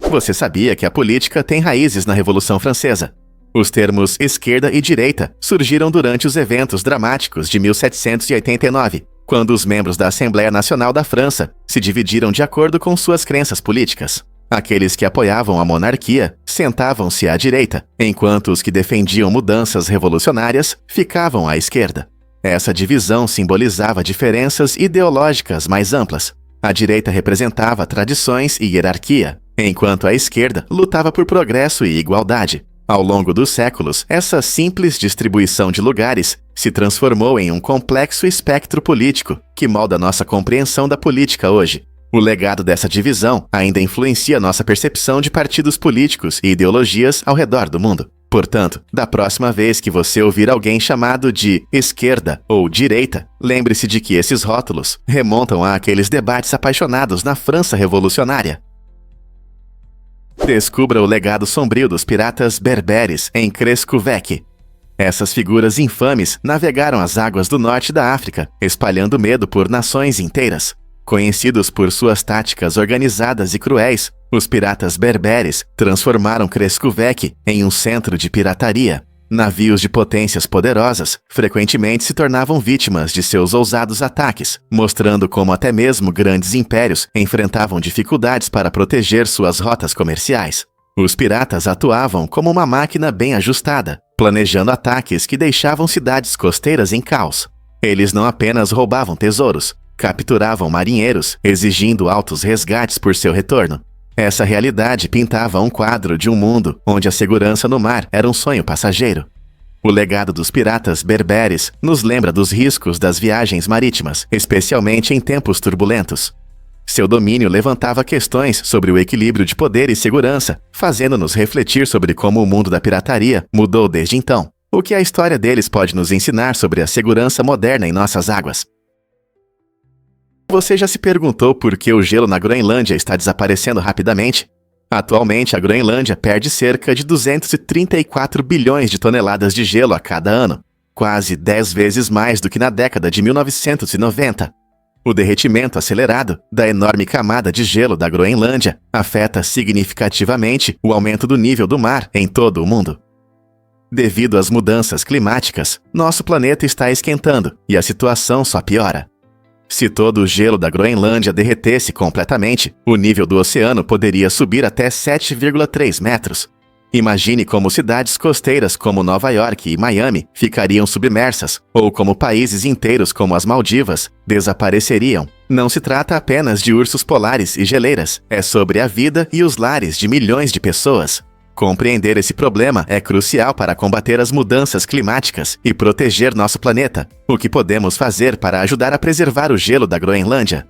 Você sabia que a política tem raízes na Revolução Francesa? Os termos esquerda e direita surgiram durante os eventos dramáticos de 1789, quando os membros da Assembleia Nacional da França se dividiram de acordo com suas crenças políticas. Aqueles que apoiavam a monarquia sentavam-se à direita, enquanto os que defendiam mudanças revolucionárias ficavam à esquerda. Essa divisão simbolizava diferenças ideológicas mais amplas. A direita representava tradições e hierarquia, enquanto a esquerda lutava por progresso e igualdade. Ao longo dos séculos, essa simples distribuição de lugares se transformou em um complexo espectro político que molda nossa compreensão da política hoje. O legado dessa divisão ainda influencia nossa percepção de partidos políticos e ideologias ao redor do mundo. Portanto, da próxima vez que você ouvir alguém chamado de esquerda ou direita, lembre-se de que esses rótulos remontam àqueles debates apaixonados na França revolucionária. Descubra o legado sombrio dos piratas berberes em Crescovec. Essas figuras infames navegaram as águas do norte da África, espalhando medo por nações inteiras. Conhecidos por suas táticas organizadas e cruéis, os piratas berberes transformaram Crescuvec em um centro de pirataria. Navios de potências poderosas frequentemente se tornavam vítimas de seus ousados ataques, mostrando como até mesmo grandes impérios enfrentavam dificuldades para proteger suas rotas comerciais. Os piratas atuavam como uma máquina bem ajustada, planejando ataques que deixavam cidades costeiras em caos. Eles não apenas roubavam tesouros, capturavam marinheiros, exigindo altos resgates por seu retorno. Essa realidade pintava um quadro de um mundo onde a segurança no mar era um sonho passageiro. O legado dos piratas berberes nos lembra dos riscos das viagens marítimas, especialmente em tempos turbulentos. Seu domínio levantava questões sobre o equilíbrio de poder e segurança, fazendo-nos refletir sobre como o mundo da pirataria mudou desde então. O que a história deles pode nos ensinar sobre a segurança moderna em nossas águas? Você já se perguntou por que o gelo na Groenlândia está desaparecendo rapidamente? Atualmente, a Groenlândia perde cerca de 234 bilhões de toneladas de gelo a cada ano, quase 10 vezes mais do que na década de 1990. O derretimento acelerado da enorme camada de gelo da Groenlândia afeta significativamente o aumento do nível do mar em todo o mundo. Devido às mudanças climáticas, nosso planeta está esquentando e a situação só piora. Se todo o gelo da Groenlândia derretesse completamente, o nível do oceano poderia subir até 7,3 metros. Imagine como cidades costeiras como Nova York e Miami ficariam submersas, ou como países inteiros como as Maldivas desapareceriam. Não se trata apenas de ursos polares e geleiras, é sobre a vida e os lares de milhões de pessoas. Compreender esse problema é crucial para combater as mudanças climáticas e proteger nosso planeta. O que podemos fazer para ajudar a preservar o gelo da Groenlândia?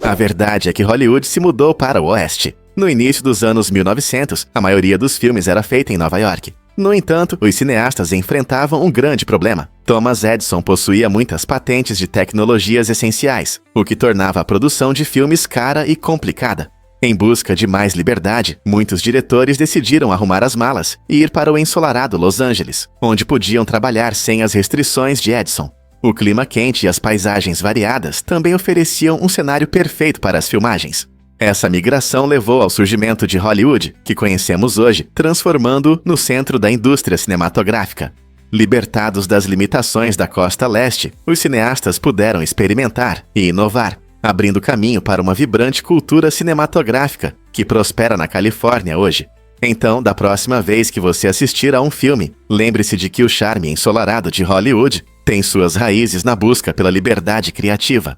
A verdade é que Hollywood se mudou para o oeste. No início dos anos 1900, a maioria dos filmes era feita em Nova York. No entanto, os cineastas enfrentavam um grande problema. Thomas Edison possuía muitas patentes de tecnologias essenciais, o que tornava a produção de filmes cara e complicada. Em busca de mais liberdade, muitos diretores decidiram arrumar as malas e ir para o ensolarado Los Angeles, onde podiam trabalhar sem as restrições de Edison. O clima quente e as paisagens variadas também ofereciam um cenário perfeito para as filmagens. Essa migração levou ao surgimento de Hollywood, que conhecemos hoje, transformando-o no centro da indústria cinematográfica. Libertados das limitações da costa leste, os cineastas puderam experimentar e inovar, abrindo caminho para uma vibrante cultura cinematográfica que prospera na Califórnia hoje. Então, da próxima vez que você assistir a um filme, lembre-se de que o charme ensolarado de Hollywood tem suas raízes na busca pela liberdade criativa.